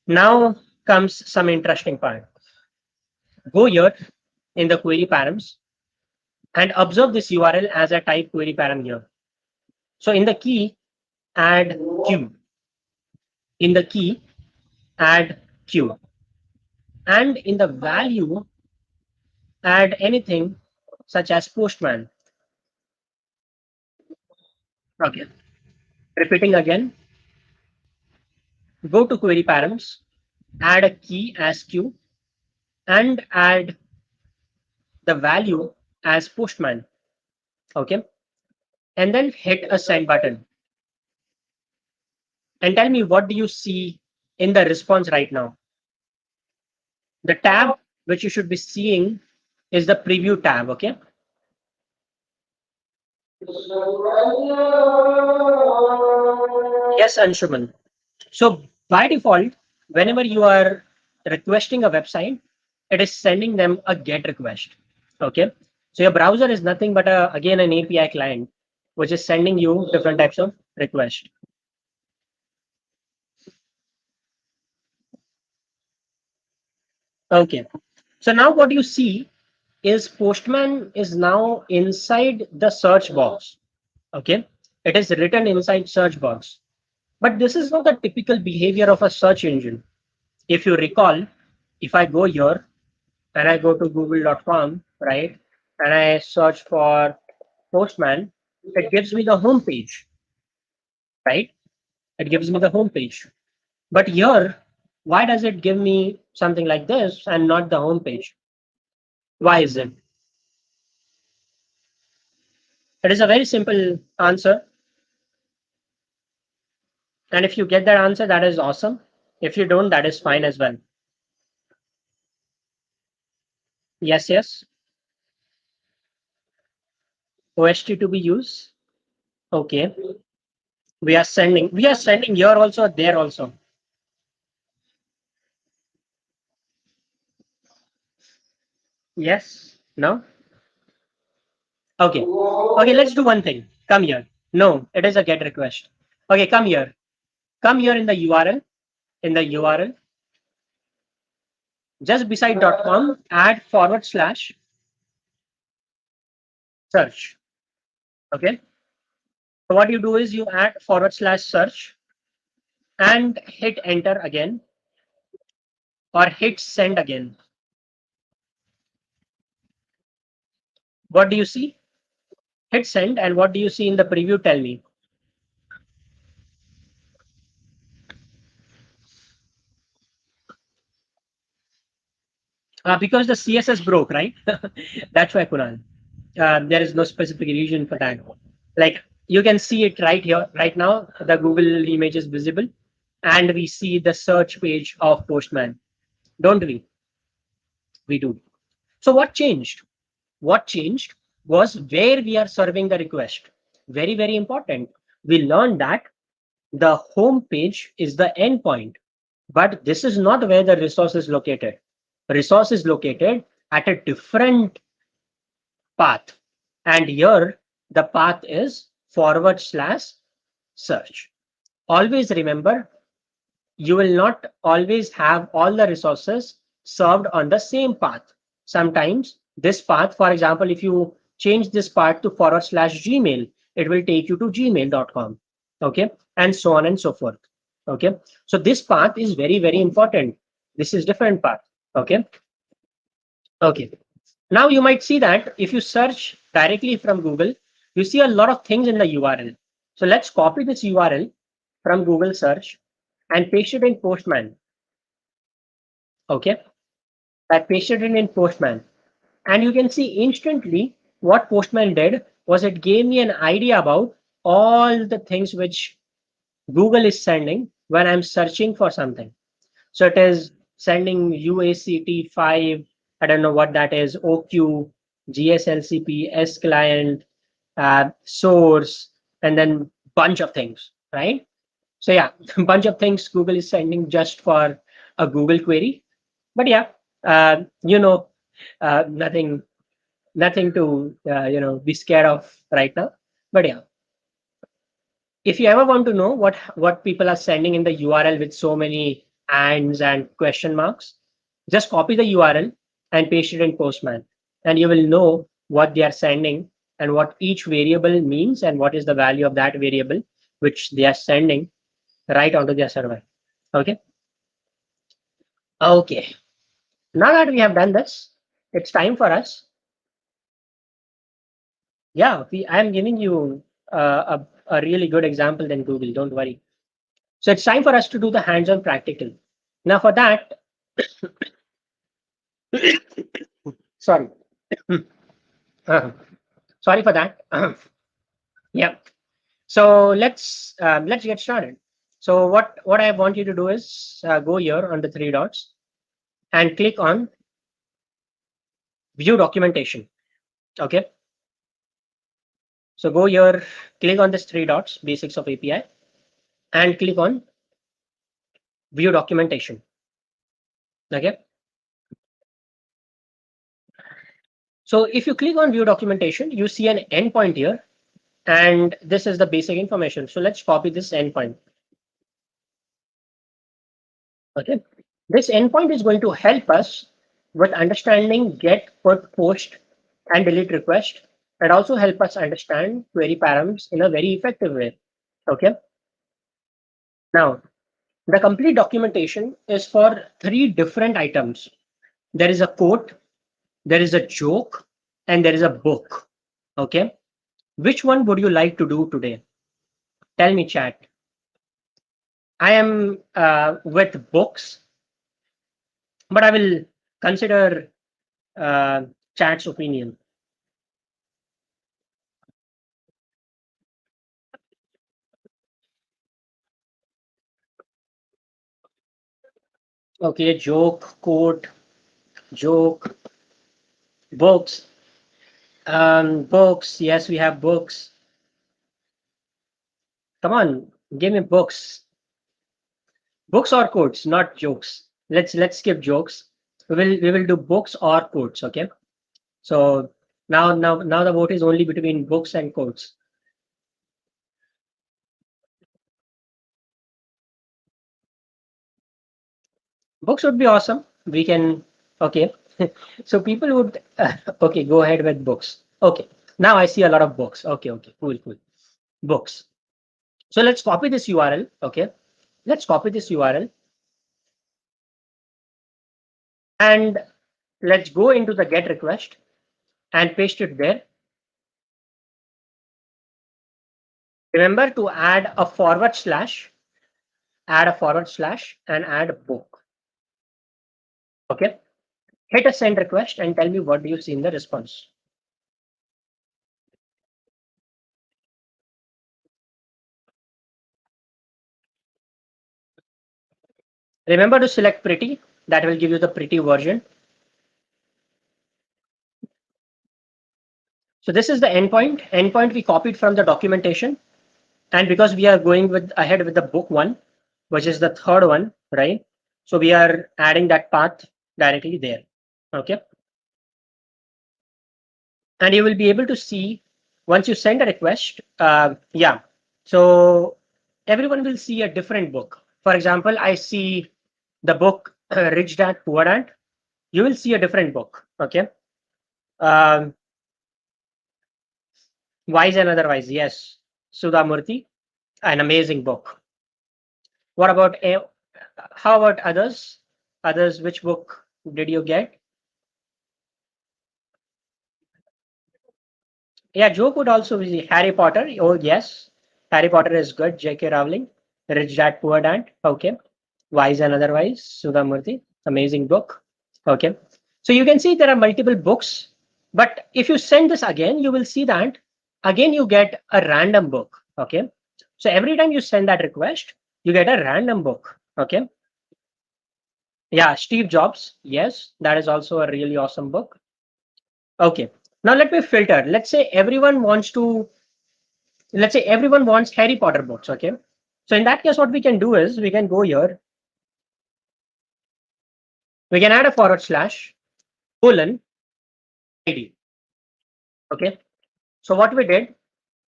Now comes some interesting part. Go here in the query params and observe this URL as a type query param here. So in the key, add Q. In the key, add Q. And in the value, add anything such as Postman. Okay. Repeating again, go to query params, add a key as Q, and add the value as Postman. Okay. And then hit a send button. And tell me what do you see in the response right now? The tab which you should be seeing is the preview tab. Okay. Yes, Anshuman. So by default, whenever you are requesting a website, it is sending them a GET request. Okay. So your browser is nothing but again an API client, which is sending you different types of requests. Okay. So now what you see is Postman is now inside the search box. Okay. It is written inside search box. But this is not the typical behavior of a search engine. If you recall, if I go here and I go to google.com, right, and I search for Postman, it gives me the home page, right? It gives me the home page. But here, why does it give me something like this and not the home page? Why is it? It is a very simple answer. And if you get that answer, that is awesome. If you don't, that is fine as well. Yes, yes. OST to be used. Okay. We are sending here also, there also. Yes. No? Okay. Okay, let's do one thing. Come here. No, it is a get request. Okay, come here. Come here in the URL. In the URL, just beside .com, add /search. Okay. So what you do is you add /search and hit enter again or hit send again. What do you see? Hit send, and what do you see in the preview? Tell me. Because the CSS broke, right? That's why, Kunal. There is no specific reason for that. Like you can see it right here, right now. The Google image is visible, and we see the search page of Postman, don't we? We do. So what changed? What changed was where we are serving the request. Very, very important. We learned that the home page is the endpoint, but this is not where the resource is located. Resource is located at a different path. And here the path is /search. Always remember, you will not always have all the resources served on the same path. Sometimes this path, for example, if you change this path to /Gmail, it will take you to gmail.com. Okay. And so on and so forth. Okay. So this path is very, very important. This is different path. Okay. Okay. Now you might see that if you search directly from Google, you see a lot of things in the URL. So let's copy this URL from Google search and paste it in Postman. Okay. I pasted it in Postman. And you can see instantly what Postman did was it gave me an idea about all the things which Google is sending when I'm searching for something. So it is sending UACT5, I don't know what that is, OQ, GSLCP, S client, source, and then bunch of things, right? So yeah, bunch of things Google is sending just for a Google query. But yeah, uh, you know, nothing to be scared of right now. But yeah, if you ever want to know what people are sending in the URL with so many ands and question marks, just copy the URL and paste it in Postman, and you will know what they are sending and what each variable means and what is the value of that variable which they are sending right onto their server. Okay. Okay. Now that we have done this, it's time for us. Yeah, I'm giving you a really good example than Google. Don't worry. So it's time for us to do the hands-on practical. Now for that, sorry, Uh, sorry for that. Yeah. So let's get started. So what I want you to do is go here on the three dots and click on View Documentation. Okay. So go here, click on this three dots, Basics of API, and click on View Documentation. Okay. So if you click on View Documentation, you see an endpoint here, and this is the basic information. So let's copy this endpoint. Okay. This endpoint is going to help us with understanding get, put, post, and delete request, and also help us understand query params in a very effective way. Okay. Now, the complete documentation is for three different items. There is a quote, there is a joke, and there is a book. Okay. Which one would you like to do today? Tell me, chat. I am with books, but I will consider uh, chat's opinion. Okay, joke, quote, joke, books. Books. Yes, we have books. Come on, give me books. Books or quotes, not jokes. Let's skip jokes. We will do books or quotes. Okay. So now the vote is only between books and quotes. Books would be awesome. We can. Okay. So people would. Okay, go ahead with books. Okay. Now I see a lot of books. Okay. Okay. Cool. Cool. Books. So let's copy this URL. Okay. Let's copy this URL and let's go into the get request and paste it there. Remember to add a forward slash, and add a book. Okay. Hit a send request and tell me what do you see in the response. Remember to select pretty. That will give you the pretty version. So this is the endpoint. Endpoint we copied from the documentation. And because we are going with ahead with the book one, which is the third one, right? So we are adding that path directly there. Okay. And you will be able to see once you send a request. Yeah. So everyone will see a different book. For example, I see the book Rich Dad Poor Dad. You will see a different book. Okay. Um, Wise and Otherwise. Yes. Sudha Murthy, an amazing book. What about how about others? Others, which book did you get? Yeah, joke would also be Harry Potter. Oh yes, Harry Potter is good. J.K. Rowling, Rich Dad Poor Dad. Okay, Wise and Otherwise, Sudhamurthy, amazing book. Okay, so you can see there are multiple books, but if you send this again, you will see that again you get a random book. Okay, so every time you send that request, you get a random book. Okay, yeah, Steve Jobs. Yes, that is also a really awesome book. Okay, now let me filter. Let's say everyone wants Harry Potter books. Okay, so in that case, what we can do is we can go here, we can add a forward slash colon ID. Okay, so what we did,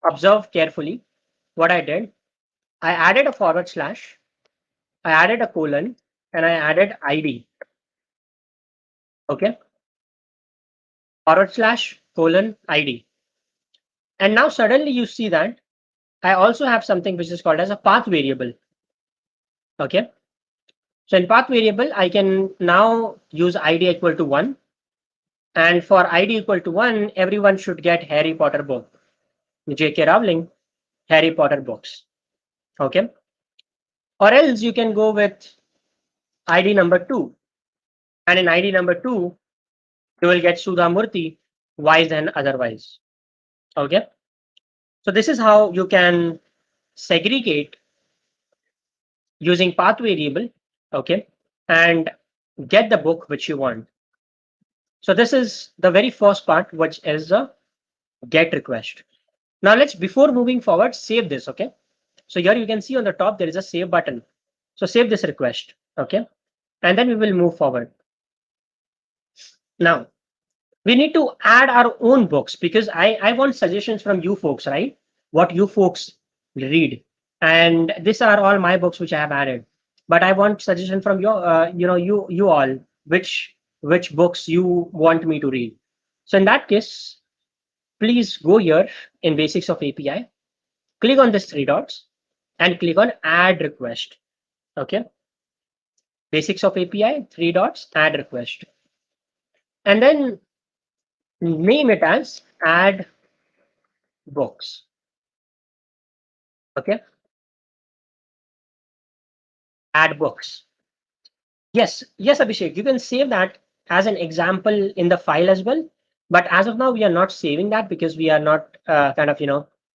observe carefully what I did. I added a forward slash, I added a colon, and I added ID. Okay, forward slash colon ID. And now suddenly you see that I also have something which is called as a path variable. Okay, so in path variable, I can now use ID equal to 1. And for ID equal to 1, everyone should get Harry Potter book. J.K. Rowling, Harry Potter books. Okay. Or else you can go with ID number 2. And in ID number 2, you will get Sudha Murthy, Wise and Otherwise. Okay. So this is how you can segregate using path variable. Okay. And get the book which you want. So this is the very first part, which is a get request. Now let's, before moving forward, save this. Okay. So here you can see on the top, there is a save button. So save this request. Okay. And then we will move forward. Now we need to add our own books because I want suggestions from you folks, right? What you folks read. And these are all my books which I have added. But I want suggestion from your, you all, which which books you want me to read. So in that case, please go here in basics of API, click on this three dots and click on add request. Okay. Basics of API, three dots, add request. And then name it as add books. Okay. Add books. Yes, yes, Abhishek, you can save that as an example in the file as well. But as of now, we are not saving that because we are not kind of,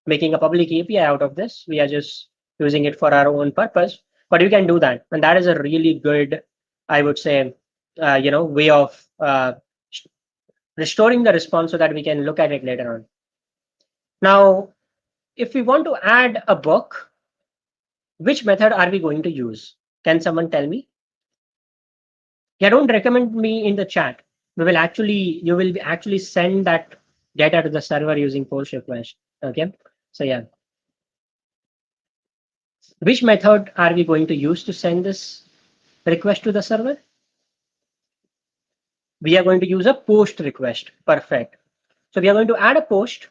making a public API out of this. We are just using it for our own purpose. But you can do that. And that is a really good, I would say, way of restoring the response so that we can look at it later on. Now, if we want to add a book, which method are we going to use? Can someone tell me? Yeah, don't recommend me in the chat. You will actually send that data to the server using post request. Okay. So yeah, which method are we going to use to send this request to the server? We are going to use a post request. Perfect. So we are going to add a post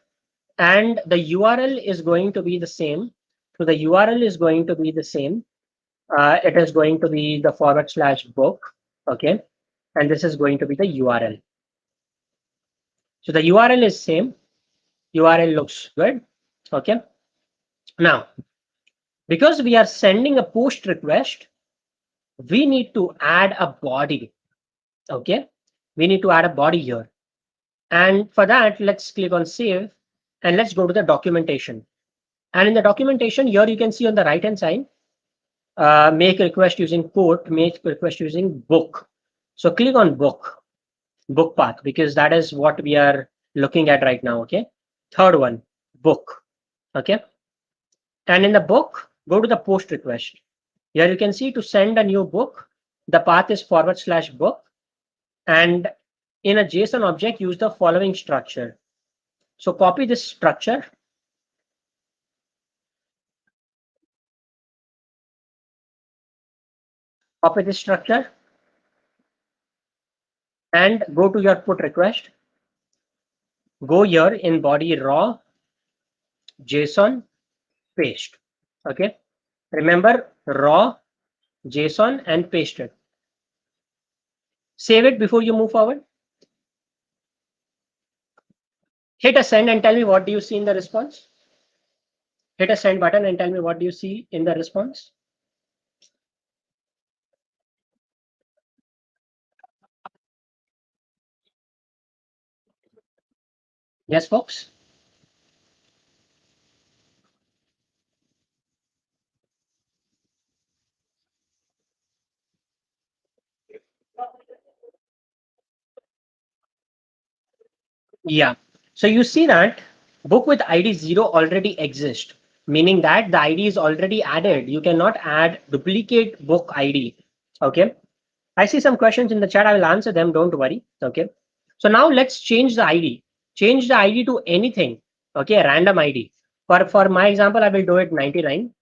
and the URL is going to be the same. So the URL is going to be the same. It is going to be the /book. Okay. And this is going to be the URL. So the URL is same. URL looks good. Okay. Now, because we are sending a post request, we need to add a body. Okay. We need to add a body here. And for that, let's click on save and let's go to the documentation. And in the documentation here, you can see on the right hand side, make request using port, make request using book. So click on book path, because that is what we are looking at right now. Okay. Third one, book. Okay. And in the book, go to the post request. Here you can see to send a new book, the path is /book. And in a JSON object, use the following structure. So copy this structure. Copy this structure and go to your put request. Go here in body raw, JSON, paste. Okay. Remember raw, JSON and paste it. Save it before you move forward. Hit a send and tell me what do you see in the response. Hit a send button and tell me what do you see in the response. Yes, folks. Yeah. So you see that book with ID 0 already exists, meaning that the ID is already added. You cannot add duplicate book ID. Okay. I see some questions in the chat. I will answer them. Don't worry. Okay. So now let's change the ID. Change the ID to anything. Okay. Random ID. For my example, I will do it 99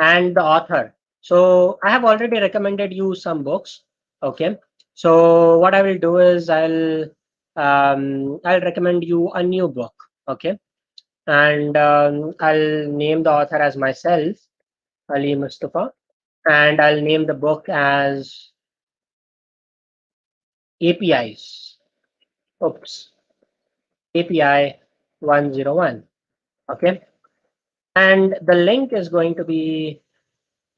and the author. So I have already recommended you some books. Okay. So what I will do is I'll recommend you a new book. Okay. And I'll name the author as myself, Ali Mustufa, and I'll name the book as APIs. Oops. API 101. Okay. And the link is going to be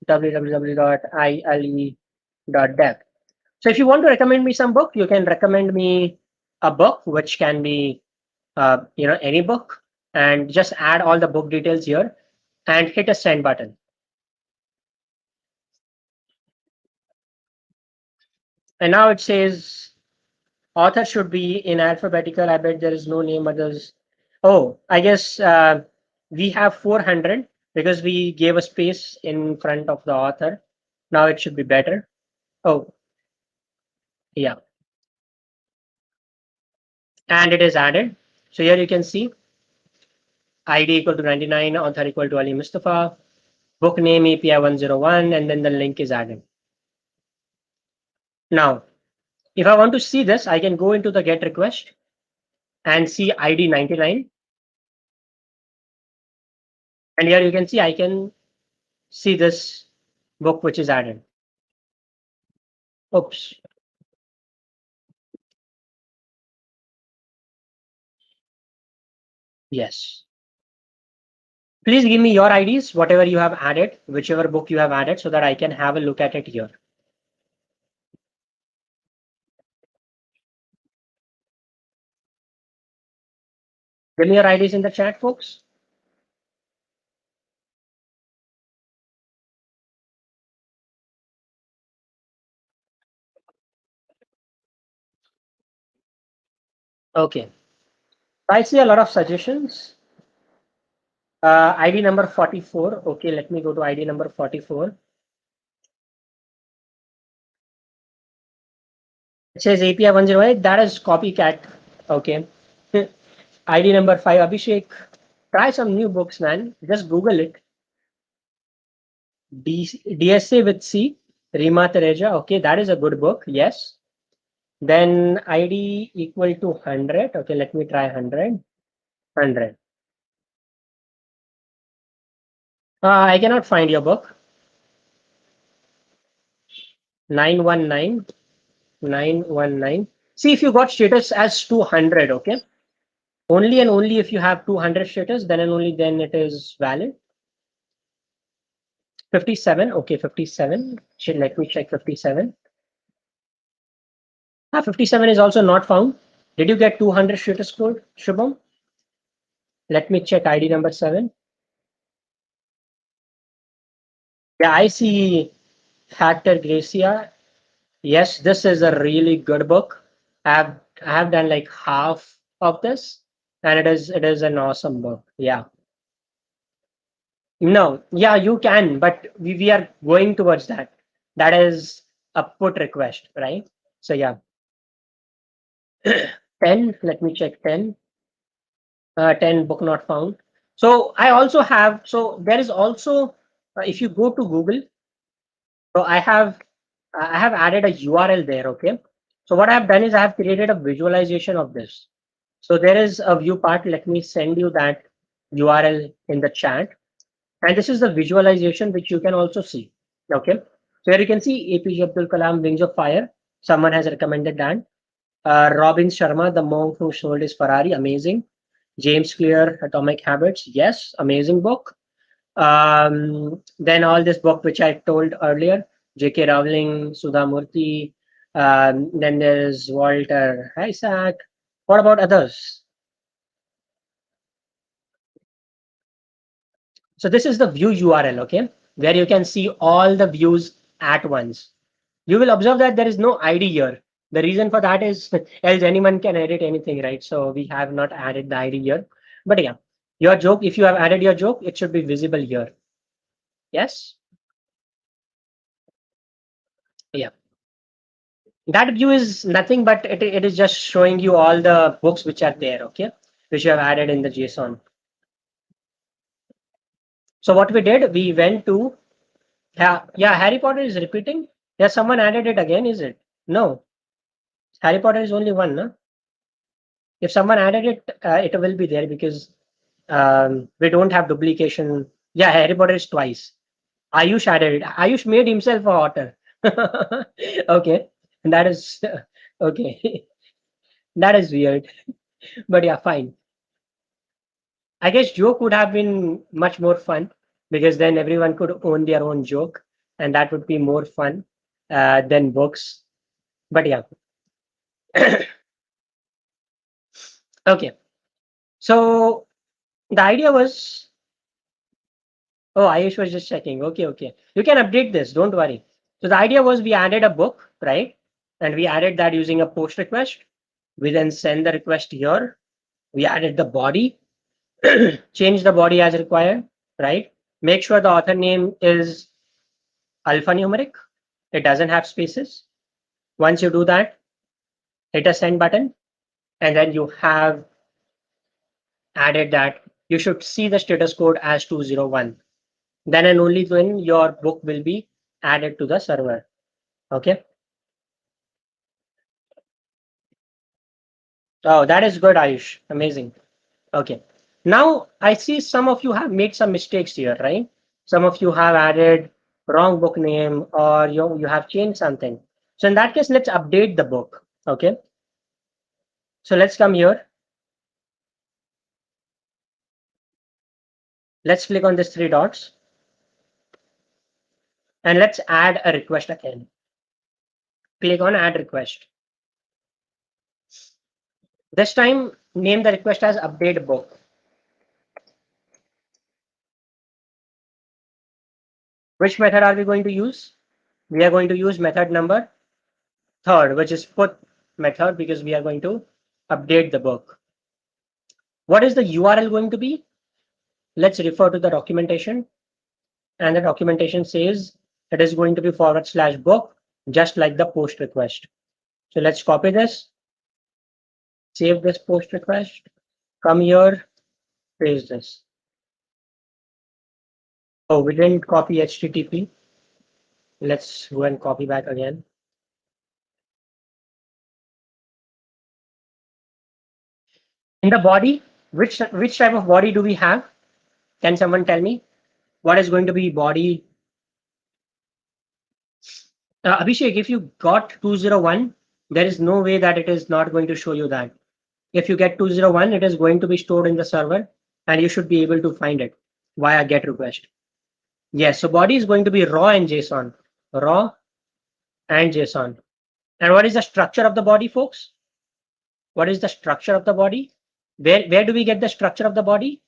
www.iale.dev. So if you want to recommend me some book, you can recommend me a book, which can be any book, and just add all the book details here and hit a send button. And now it says author should be in alphabetical. I bet there is no name others. Oh, I guess we have 400 because we gave a space in front of the author. Now it should be better. Oh, yeah. And it is added. So here you can see ID equal to 99, author equal to Ali Mustafa, book name API 101, and then the link is added. Now, If I want to see this, I can go into the get request and see ID 99. And here you can see I can see this book which is added. Oops. Yes. Please give me your IDs, whatever you have added, whichever book you have added, so that I can have a look at it here. Give me your IDs in the chat, folks. Okay. I see a lot of suggestions. ID number 44. Okay, let me go to ID number 44. It says API 108. That is copycat. Okay. ID number 5. Abhishek. Try some new books, man. Just Google it. DSA with C. Rima Tereja. Okay, that is a good book. Yes. Then ID equal to 100. Okay, let me try 100. 100. I cannot find your book. 919. 919. See if you got status as 200. Okay. Only and only if you have 200 status, then and only then it is valid. 57. Okay, 57. Let me check 57. 57 is also not found. Did you get 200 status code, Shubham? Let me check ID number 7. Yeah, I see Factor Gracia. Yes, this is a really good book. I have done like half of this, and it is an awesome book. Yeah. No, yeah, you can, but we are going towards that. That is a put request, right? So yeah, 10. Let me check 10. 10 book not found. So I also have. So there is also if you go to Google. So I have added a URL there. Okay. So what I have done is I have created a visualization of this. So there is a view part. Let me send you that URL in the chat. And this is the visualization which you can also see. Okay. So here you can see APJ Abdul Kalam Wings of Fire. Someone has recommended that. Robin Sharma, The Monk Who Sold His Ferrari. Amazing. James Clear, Atomic Habits. Yes, amazing book. Then all this book which I told earlier, J.K. Rowling, Sudha Murthy. Then there's Walter Isaac. What about others? So this is the view URL, okay, where you can see all the views at once. You will observe that there is no ID here. The reason for that is else anyone can edit anything, right? So we have not added the ID here. But yeah, your joke, if you have added your joke, it should be visible here. Yes? Yeah. That view is nothing but it is just showing you all the books which are there, okay, which you have added in the JSON. So what we did, we went to, yeah, Harry Potter is repeating. Yeah, someone added it again, is it? No, Harry Potter is only one, no? If someone added it, it will be there because we don't have duplication. Yeah, Harry Potter is twice. Ayush added it. Ayush made himself a otter. Okay, that is okay. That is weird, but yeah, fine. I guess joke would have been much more fun because then everyone could own their own joke, and that would be more fun than books. But yeah, okay. So the idea was, oh, Ayush was just checking. Okay, okay. You can update this. Don't worry. So the idea was we added a book, right? And we added that using a post request. We then send the request here. We added the body, change the body as required, right? Make sure the author name is alphanumeric. It doesn't have spaces. Once you do that, hit a send button, and then you have added that you should see the status code as 201. Then and only then your book will be added to the server. Okay. Oh, that is good, Ayush. Amazing. Okay. Now I see some of you have made some mistakes here, right? Some of you have added wrong book name or you have changed something. So in that case, let's update the book. Okay. So let's come here. Let's click on these three dots and let's add a request again. Click on add request. This time name the request as update book. Which method are we going to use? We are going to use method number third, which is put method, because we are going to update the book. What is the URL going to be? Let's refer to the documentation, and the documentation says it is going to be /book, just like the post request. So let's copy this, save this post request, come here, paste this. Oh, we didn't copy HTTP. Let's go and copy back again. In the body, which type of body do we have? Can someone tell me what is going to be body? Abhishek, if you got 201, there is no way that it is not going to show you that. If you get 201, it is going to be stored in the server and you should be able to find it via GET request. Yes, so body is going to be raw and JSON. Raw and JSON. And what is the structure of the body, folks? What is the structure of the body? Where do we get the structure of the body?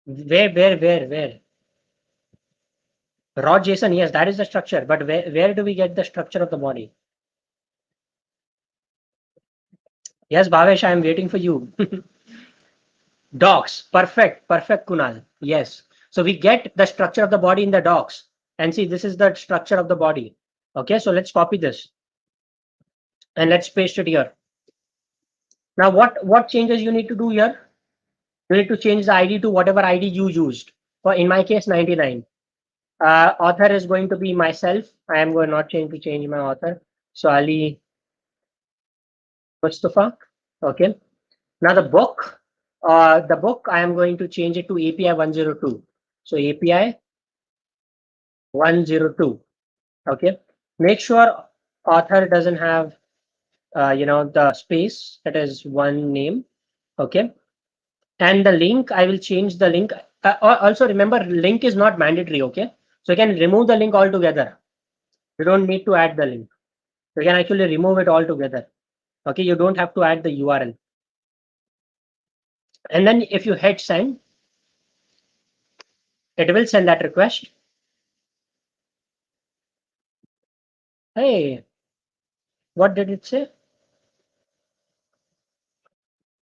Where? Raw JSON, yes, that is the structure. But where do we get the structure of the body? Yes, Bhavesh, I am waiting for you. Docs. Perfect, Kunal. Yes. So we get the structure of the body in the docs. And see, this is the structure of the body. Okay, so let's copy this and let's paste it here. Now, what changes you need to do here? You need to change the ID to whatever ID you used. For in my case, 99. Author is going to be myself. I am going not change to change my author. So Ali Mustafa. Okay. Now the book I am going to change it to API 102. So API 102. Okay. Make sure author doesn't have the space. That is one name. Okay. And the link, I will change the link. Also remember, link is not mandatory. Okay. So you can remove the link altogether. You don't need to add the link. You can actually remove it altogether. Okay. You don't have to add the URL. And then if you hit send, it will send that request. Hey, what did it say?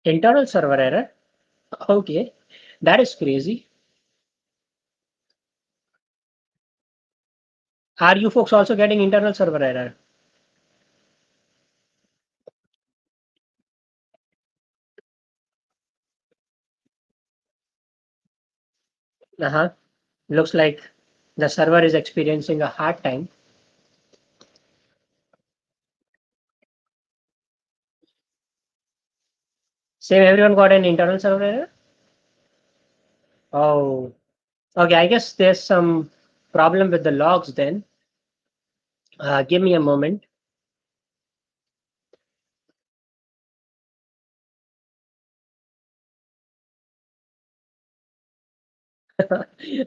Internal server error. Okay. That is crazy. Are you folks also getting internal server error? Uh-huh. Looks like the server is experiencing a hard time. Same, everyone got an internal server error? Oh, okay. I guess there's some problem with the logs then. Give me a moment.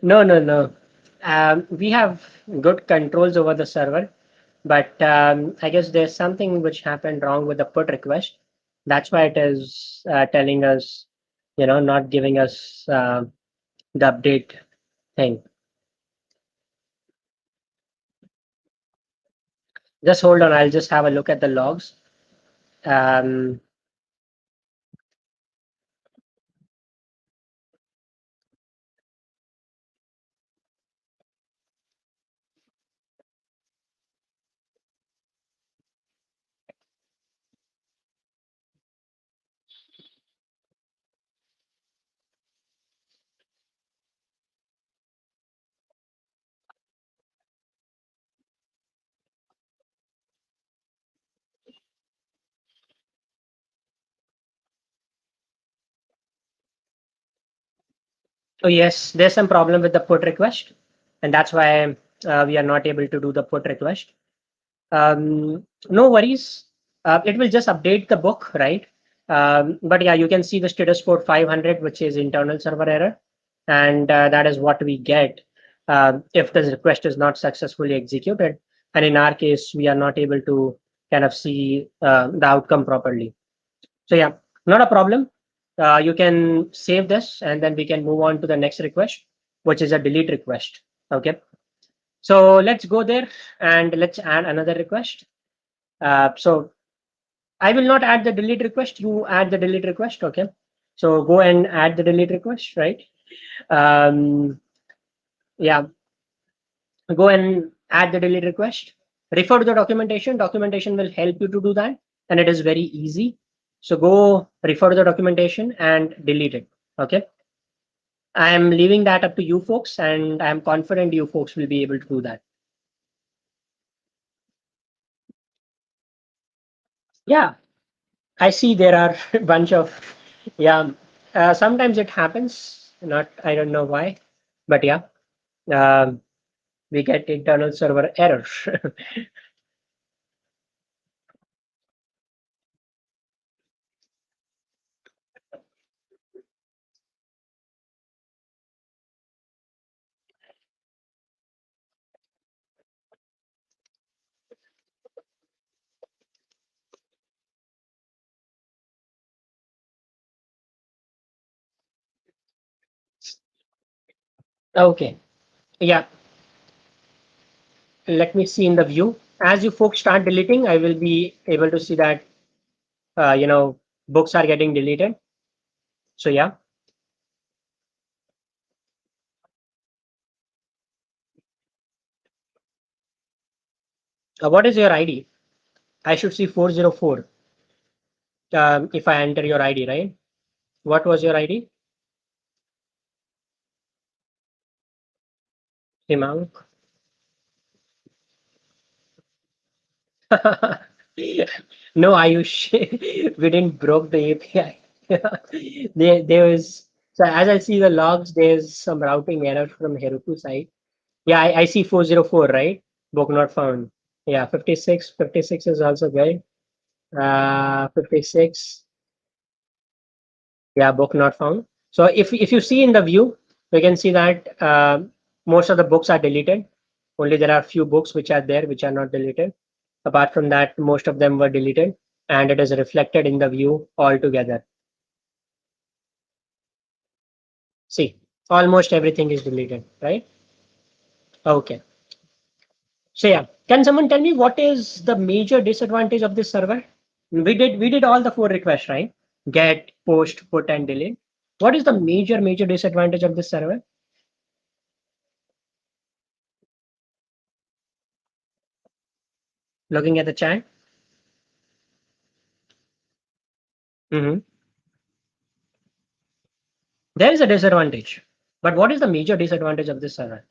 No. We have good controls over the server, but I guess there's something which happened wrong with the put request. That's why it is telling us, not giving us the update thing. Just hold on. I'll just have a look at the logs. Um, Oh yes, there's some problem with the put request, and that's why we are not able to do the put request. No worries. It will just update the book, right? But yeah, you can see the status code 500, which is internal server error, and that is what we get if the request is not successfully executed. And in our case, we are not able to kind of see the outcome properly. So yeah, not a problem. You can save this, and then we can move on to the next request, which is a delete request. Okay. So let's go there and let's add another request. So I will not add the delete request. You add the delete request. Okay. So go and add the delete request, right? Um, yeah, go and add the delete request. Refer to the documentation. Documentation will help you to do that, and it is very easy. So go refer to the documentation and delete it. Okay. I am leaving that up to you folks, and I am confident you folks will be able to do that. Yeah, I see there are a bunch of, yeah, sometimes it happens, not, I don't know why, but yeah, um, we get internal server error. Okay, yeah, let me see in the view. As you folks start deleting, I will be able to see that, you know, books are getting deleted. So yeah, what is your ID? I should see 404 if I enter your ID, right? What was your ID? Himank. No, Ayush, we didn't broke the API. There was, so as I see the logs, there's some routing error from Heroku side. Yeah, I see 404, right? Book not found. Yeah, 56. 56 is also good. 56. Yeah, book not found. So if you see in the view, you can see that most of the books are deleted. Only there are few books which are there which are not deleted. Apart from that, most of them were deleted, and it is reflected in the view altogether. See, almost everything is deleted, right? Okay. So yeah, can someone tell me what is the major disadvantage of this server? We did all the four requests, right? Get, post, put, and delete. What is the major disadvantage of this server? Looking at the chat. Mhm. There is a disadvantage. But what is the major disadvantage of this server?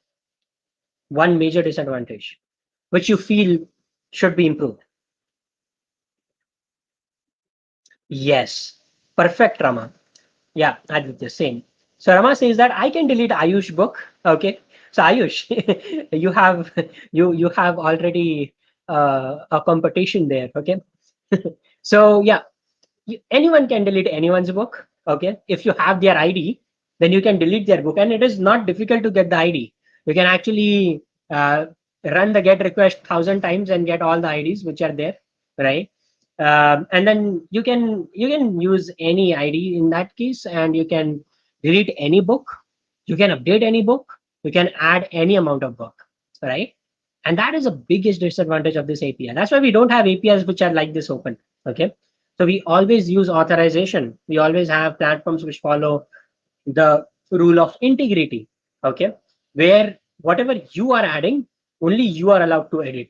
One major disadvantage, which you feel should be improved. Yes. Perfect, Rama. Yeah, I did the same. So Rama says that I can delete Ayush book. Okay. So Ayush, you have already a competition there. Okay. So yeah, anyone can delete anyone's book. Okay, if you have their ID, then you can delete their book, and it is not difficult to get the ID. You can actually run the get request 1,000 times and get all the IDs which are there, right? And then you can use any ID in that case, and you can delete any book, you can update any book, you can add any amount of book, right? And that is the biggest disadvantage of this API. That's why we don't have APIs which are like this open. Okay, so we always use authorization. We always have platforms which follow the rule of integrity. Okay, where whatever you are adding, only you are allowed to edit.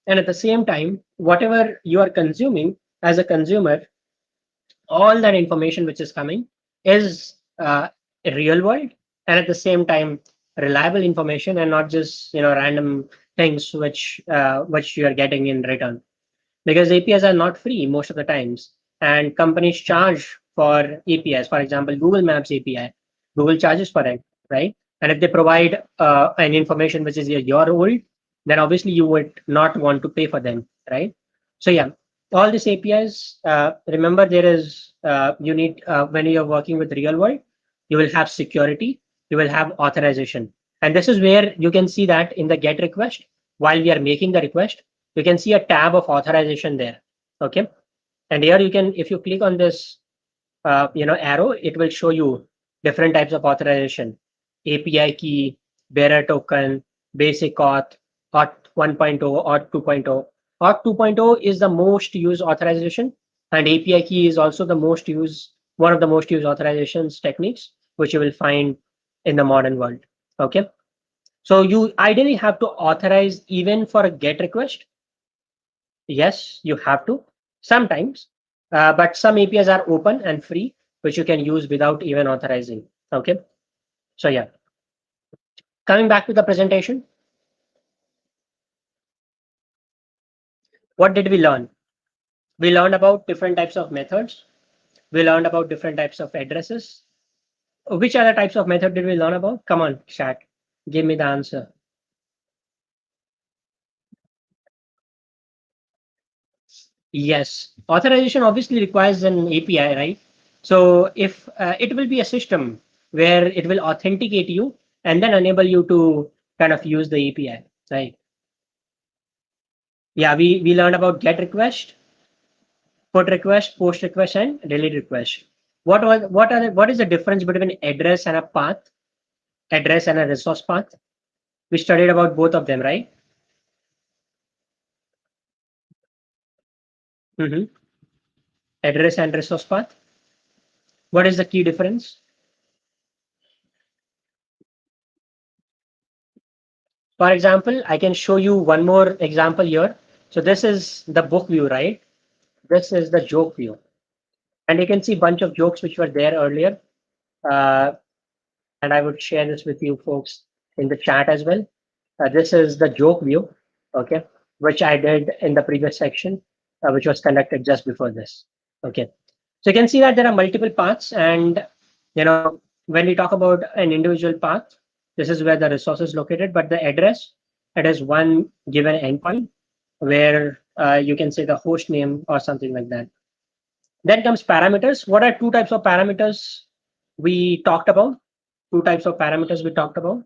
And at the same time, whatever you are consuming as a consumer, all that information which is coming is real world, and at the same time reliable information, and not just random things which you are getting in return, because APIs are not free most of the times, and companies charge for APIs. For example, Google Maps API, Google charges for it. right? And if they provide an information which is a year old, then obviously you would not want to pay for them, right? So yeah, all these APIs. Remember, there is you need when you're working with real world, you will have security, you will have authorization, and this is where you can see that in the GET request. While we are making the request, you can see a tab of authorization there. Okay, and here you can, if you click on this arrow, it will show you different types of authorization: API key, bearer token, basic auth, auth 1.0, auth 2.0. Auth 2.0 is the most used authorization, and API key is also the most used, one of the most used authorizations techniques, which you will find in the modern world. Okay, so you ideally have to authorize even for a GET request. Yes, you have to sometimes, but some APIs are open and free, which you can use without even authorizing. Okay, so yeah, coming back to the presentation, what did we learn? We learned about different types of methods. We learned about different types of addresses. Which other types of method did we learn about? Come on, chat, give me the answer. Yes, authorization obviously requires an API, right? So if it will be a system where it will authenticate you and then enable you to kind of use the API, right? Yeah, we learned about GET request, put request, post request, and delete request. What is the difference between address and a path, address and a resource path? We studied about both of them, right? Hmm. Address and resource path. What is the key difference? For example, I can show you one more example here. So this is the book view, right? This is the joke view. And you can see a bunch of jokes which were there earlier. Uh, and I would share this with you folks in the chat as well. This is the joke view, okay, which I did in the previous section, which was conducted just before this. Okay. So you can see that there are multiple paths, and when we talk about an individual path, this is where the resource is located, but the address, it is one given endpoint where you can say the host name or something like that. Then comes parameters. What are two types of parameters we talked about? Two types of parameters we talked about.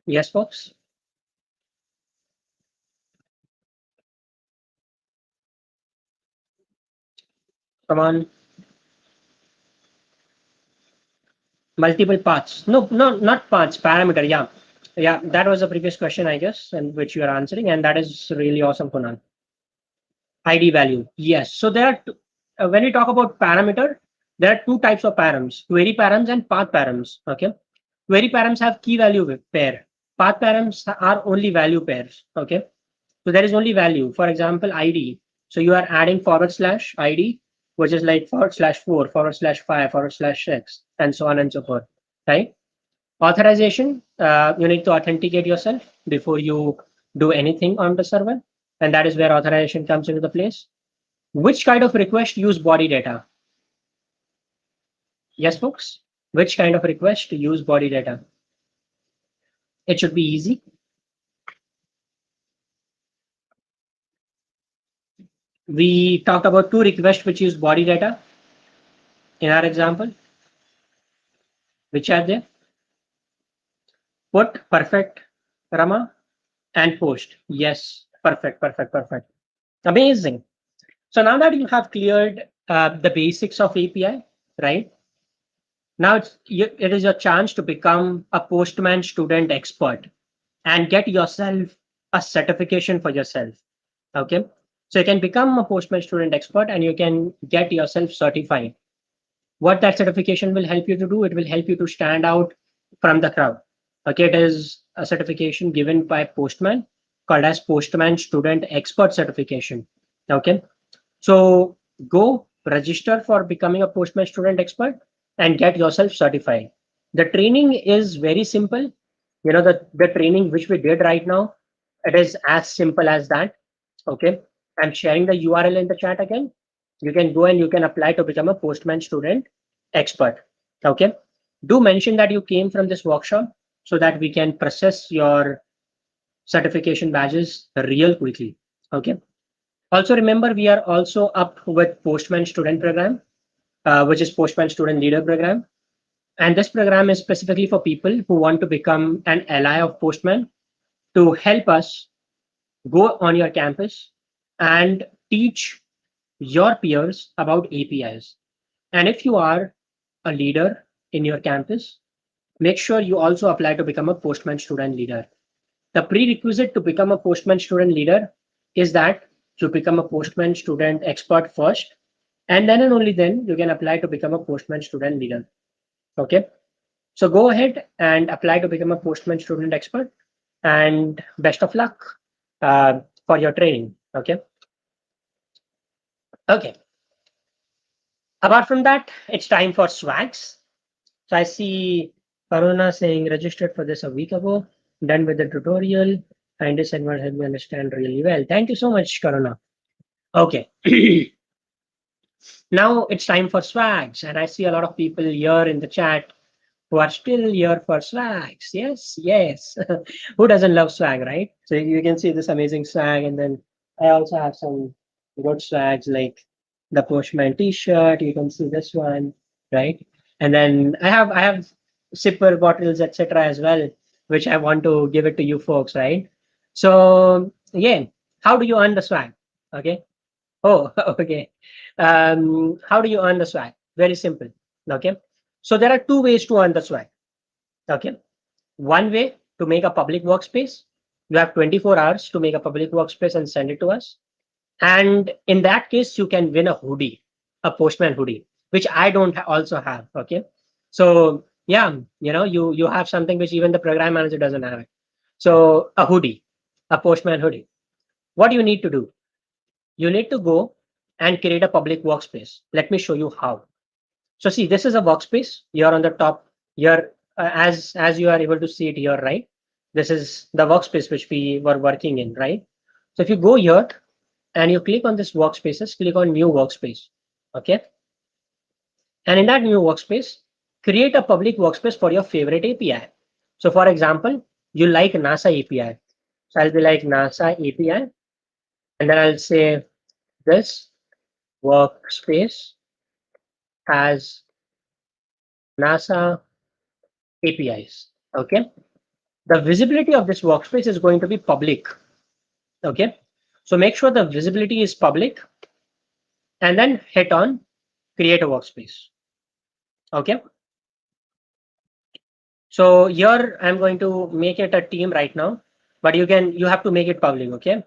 Yes, folks. Come on. Multiple paths. No, no, not paths, parameter. Yeah. Yeah, that was the previous question, I guess, and which you are answering. And that is really awesome, Kunal. ID value. Yes. So there are, when we talk about parameter, there are two types of params, query params and path params. Okay. Query params have key value pair. Path params are only value pairs. Okay. So there is only value. For example, ID. So you are adding forward slash ID, which is like forward slash 4, forward slash 5, forward slash 6, and so on and so forth. Right? Authorization, you need to authenticate yourself before you do anything on the server. And that is where authorization comes into the place. Which kind of request use body data? Yes, folks. Which kind of request use body data? It should be easy. We talked about two requests which use body data in our example. Which are they? Put, perfect, Rama, and post. Yes, perfect, perfect, perfect. Amazing. So now that you have cleared the basics of API, right? Now it is your chance to become a Postman student expert and get yourself a certification for yourself. Okay. So you can become a Postman student expert and you can get yourself certified. What that certification will help you to do, it will help you to stand out from the crowd. Okay, it is a certification given by Postman called as Postman Student Expert Certification. Okay, so go register for becoming a Postman Student Expert and get yourself certified. The training is very simple. The training which we did right now, it is as simple as that. Okay, I'm sharing the URL in the chat again. You can go and you can apply to become a Postman student expert. Okay. Do mention that you came from this workshop so that we can process your certification badges real quickly. Okay. Also remember, we are also up with Postman student program, which is Postman student leader program. And this program is specifically for people who want to become an ally of Postman to help us go on your campus and teach your peers about APIs. And if you are a leader in your campus, make sure you also apply to become a Postman student leader. The prerequisite to become a Postman student leader is that you become a Postman student expert first, and then and only then you can apply to become a Postman student leader. Okay. So go ahead and apply to become a Postman student expert, and best of luck for your training. Okay. Okay. Apart from that, it's time for swags. So I see Karuna saying registered for this a week ago, done with the tutorial, and this segment helped me understand really well. Thank you so much, Karuna. Okay. Now it's time for swags, and I see a lot of people here in the chat who are still here for swags. Yes, yes. Who doesn't love swag, right? So you can see this amazing swag, and then I also have some good swags like the Postman T-shirt. You can see this one, right? And then I have sipper bottles, etc. as well, which I want to give it to you folks, right? So yeah, how do you earn the swag? Okay. Oh, okay. How do you earn the swag? Very simple. Okay. So there are two ways to earn the swag. Okay. One way to make a public workspace. You have 24 hours to make a public workspace and send it to us. And in that case, you can win a hoodie, a Postman hoodie, which I don't also have. Okay. So yeah, you have something which even the program manager doesn't have. So a hoodie, a Postman hoodie. What do you need to do? You need to go and create a public workspace. Let me show you how. So see, this is a workspace. You're on the top. You're as you are able to see it here, right? This is the workspace which we were working in, right? So if you go here and you click on this workspaces, click on new workspace. Okay. And in that new workspace, create a public workspace for your favorite API. So for example, you like NASA API. So I'll be like NASA API, and then I'll say this workspace has NASA APIs. Okay. The visibility of this workspace is going to be public. Okay. So make sure the visibility is public and then hit on create a workspace. Okay. So here I'm going to make it a team right now, but you have to make it public. Okay.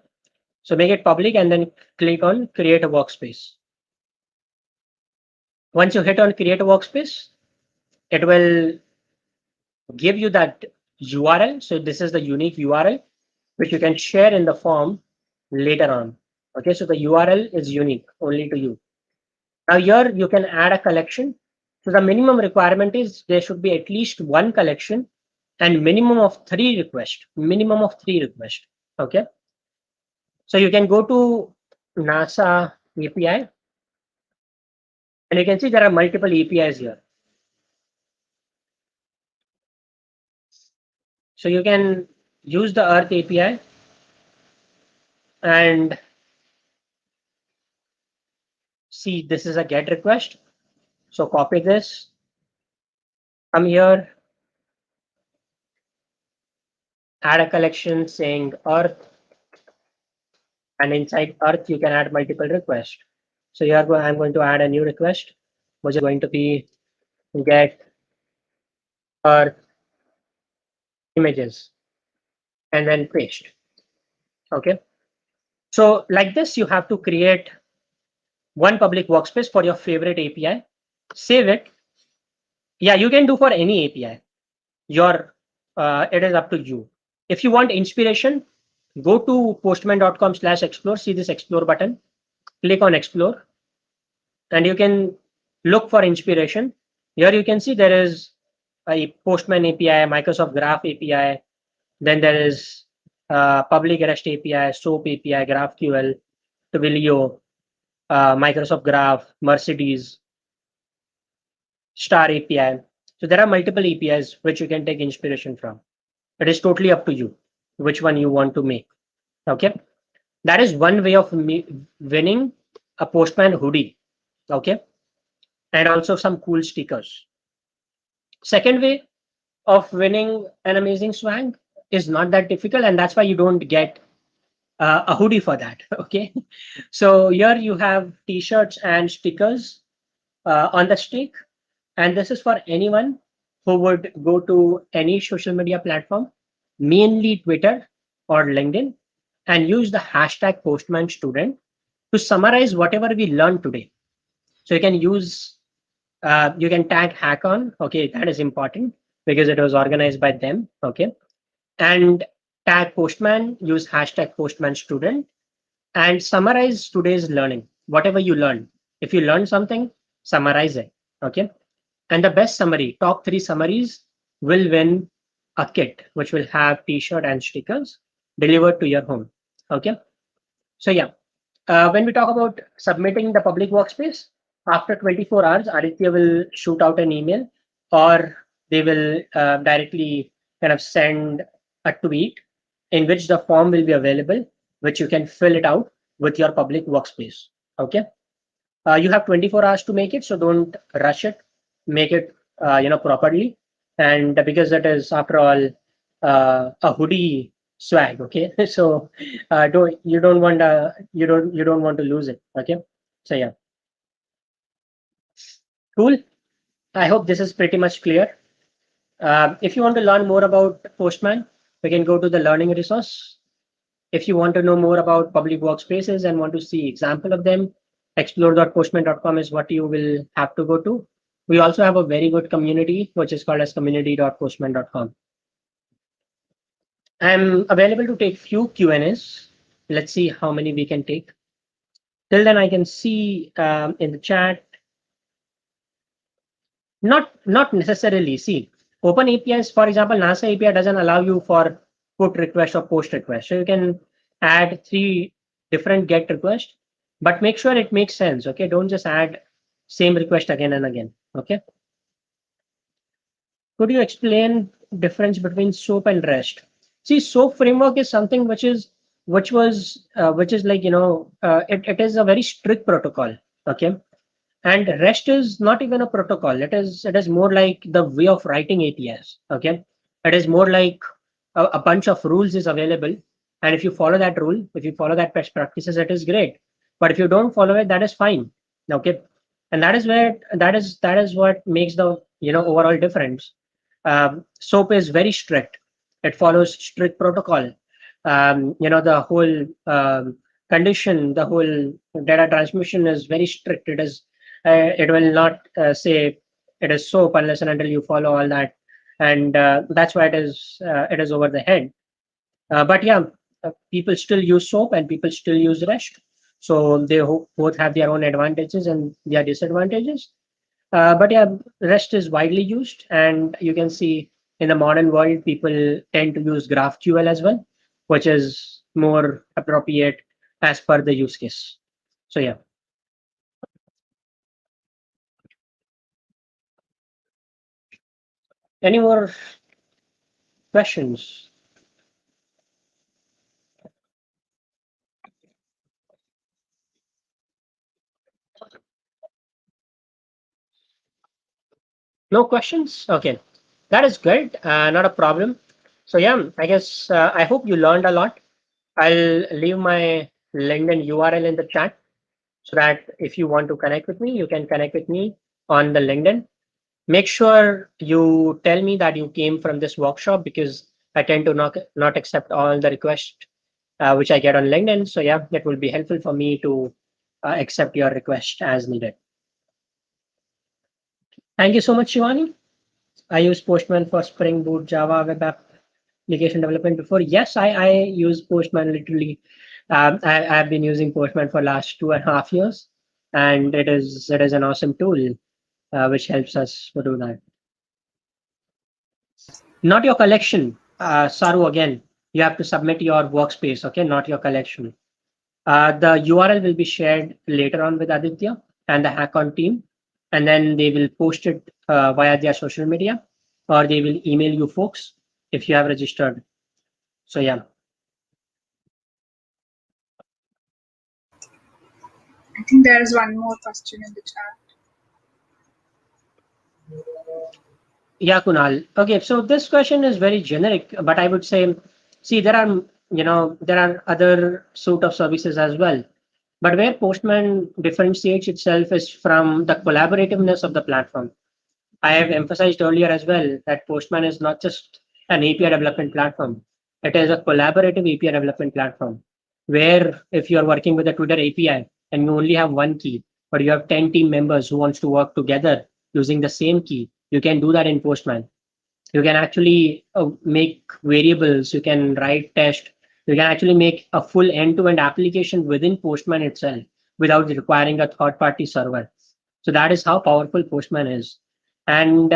So make it public and then click on create a workspace. Once you hit on create a workspace, it will give you that URL. So this is the unique URL which you can share in the form later on. Okay, so the URL is unique only to you. Now here you can add a collection. So the minimum requirement is there should be at least one collection and minimum of three requests. Minimum of three requests. Okay. So you can go to NASA API and you can see there are multiple APIs here. So you can use the Earth API and see this is a GET request. So copy this, come here, add a collection saying Earth, and inside Earth you can add multiple requests. So here I'm going to add a new request, which is going to be get Earth images and then paste. Okay. So like this, you have to create one public workspace for your favorite API, save it. Yeah, you can do for any API. It is up to you. If you want inspiration, go to postman.com/explore, see this explore button, click on explore, and you can look for inspiration. Here you can see there is a Postman API, Microsoft Graph API, then there is public REST API, SOAP API, GraphQL, Twilio, Microsoft Graph, Mercedes, star API. So there are multiple APIs which you can take inspiration from. It is totally up to you which one you want to make. Okay, that is one way of winning a Postman hoodie. Okay, and also some cool stickers. Second way of winning an amazing swag is not that difficult, and that's why you don't get a hoodie for that. Okay, so here you have t-shirts and stickers on the stick, and this is for anyone who would go to any social media platform, mainly Twitter or LinkedIn, and use the hashtag Postman Student to summarize whatever we learned today. So you can use you can tag Hackon. Okay, that is important because it was organized by them. Okay, and tag Postman, use hashtag Postman Student, and summarize today's learning. Whatever you learned, if you learned something, summarize it. Okay, and the best summary, top three summaries, will win a kit which will have T-shirt and stickers delivered to your home. Okay, so yeah, when we talk about submitting the public workspace, after 24 hours, Aditya will shoot out an email, or they will directly kind of send a tweet in which the form will be available, which you can fill it out with your public workspace. Okay. You have 24 hours to make it, so don't rush it. Make it, properly. And because that is, after all, a hoodie swag. Okay. So don't you don't want you don't want to lose it. Okay. So yeah, cool. I hope this is pretty much clear. If you want to learn more about Postman, we can go to the learning resource. If you want to know more about public workspaces and want to see example of them, explore.postman.com is what you will have to go to. We also have a very good community, which is called as community.postman.com. I'm available to take few Q&As. Let's see how many we can take. Till then, I can see in the chat, not necessarily. See, open APIs, for example, NASA API doesn't allow you for put request or post request. So you can add 3 different GET requests, but make sure it makes sense. Okay, don't just add same request again and again. Okay. Could you explain difference between SOAP and REST? See, SOAP framework is something which is like, it is a very strict protocol. Okay, and REST is not even a protocol. It is more like the way of writing APIs. Okay, it is more like a bunch of rules is available, and if you follow that rule, if you follow that best practices, it is great. But if you don't follow it, that is fine. Okay, and that is what makes the overall difference. SOAP is very strict. It follows strict protocol. The whole condition, the whole data transmission is very strict. It will not say it is SOAP unless and until you follow all that, and that's why it is over the head. But yeah, people still use SOAP and people still use REST, so they both have their own advantages and their disadvantages. But yeah, REST is widely used, and you can see in the modern world, people tend to use GraphQL as well, which is more appropriate as per the use case. So yeah. Any more questions? No questions? Okay, that is good. Not a problem. So yeah, I guess I hope you learned a lot. I'll leave my LinkedIn URL in the chat so that if you want to connect with me, you can connect with me on the LinkedIn. Make sure you tell me that you came from this workshop, because I tend to not accept all the requests which I get on LinkedIn. So yeah, that will be helpful for me to accept your request as needed. Thank you so much, Shivani. I use Postman for Spring Boot, Java, web application development before. Yes, I use Postman literally. I've been using Postman for last 2.5 years, and it is an awesome tool which helps us to do that. Not your collection, Saru. Again, you have to submit your workspace. Okay, not your collection. The URL will be shared later on with Aditya and the Hackon team, and then they will post it via their social media, or they will email you folks if you have registered. So yeah. I think there is one more question in the chat. Yeah, Kunal. Okay, so this question is very generic, but I would say, see, there are, there are other sort of services as well. But where Postman differentiates itself is from the collaborativeness of the platform. I have emphasized earlier as well that Postman is not just an API development platform. It is a collaborative API development platform where if you are working with a Twitter API and you only have one key, but you have 10 team members who wants to work together using the same key, you can do that in Postman. You can actually make variables, you can write test, you can actually make a full end-to-end application within Postman itself without requiring a third-party server. So that is how powerful Postman is. And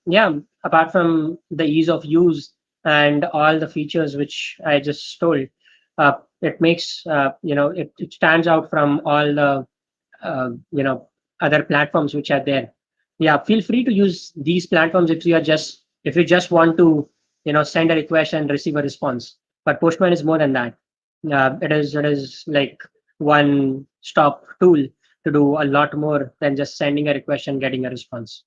yeah, apart from the ease of use and all the features which I just told, it makes it stands out from all the uh, you know other platforms which are there. Yeah, feel free to use these platforms if you just want to send a request and receive a response. But Postman is more than that. It is like one stop tool to do a lot more than just sending a request and getting a response.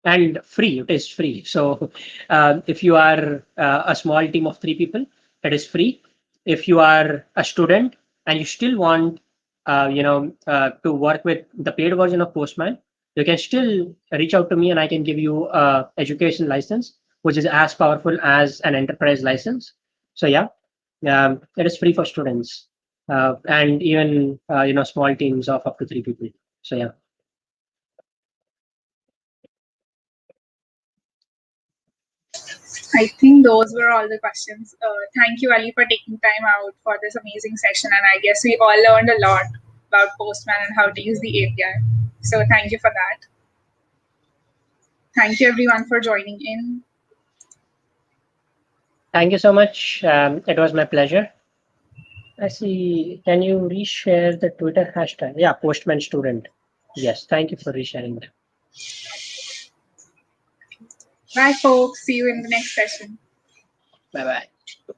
And free, it is free. So if you are a small team of 3 people, it is free. If you are a student and you still want to work with the paid version of Postman, you can still reach out to me and I can give you a education license which is as powerful as an enterprise license. So yeah, it is free for students and even small teams of up to 3 people. So yeah. I think those were all the questions. Thank you, Ali, for taking time out for this amazing session. And I guess we all learned a lot about Postman and how to use the API. So thank you for that. Thank you, everyone, for joining in. Thank you so much. It was my pleasure. I see. Can you reshare the Twitter hashtag? Yeah, Postman student. Yes, thank you for resharing that. Bye, folks. See you in the next session. Bye bye.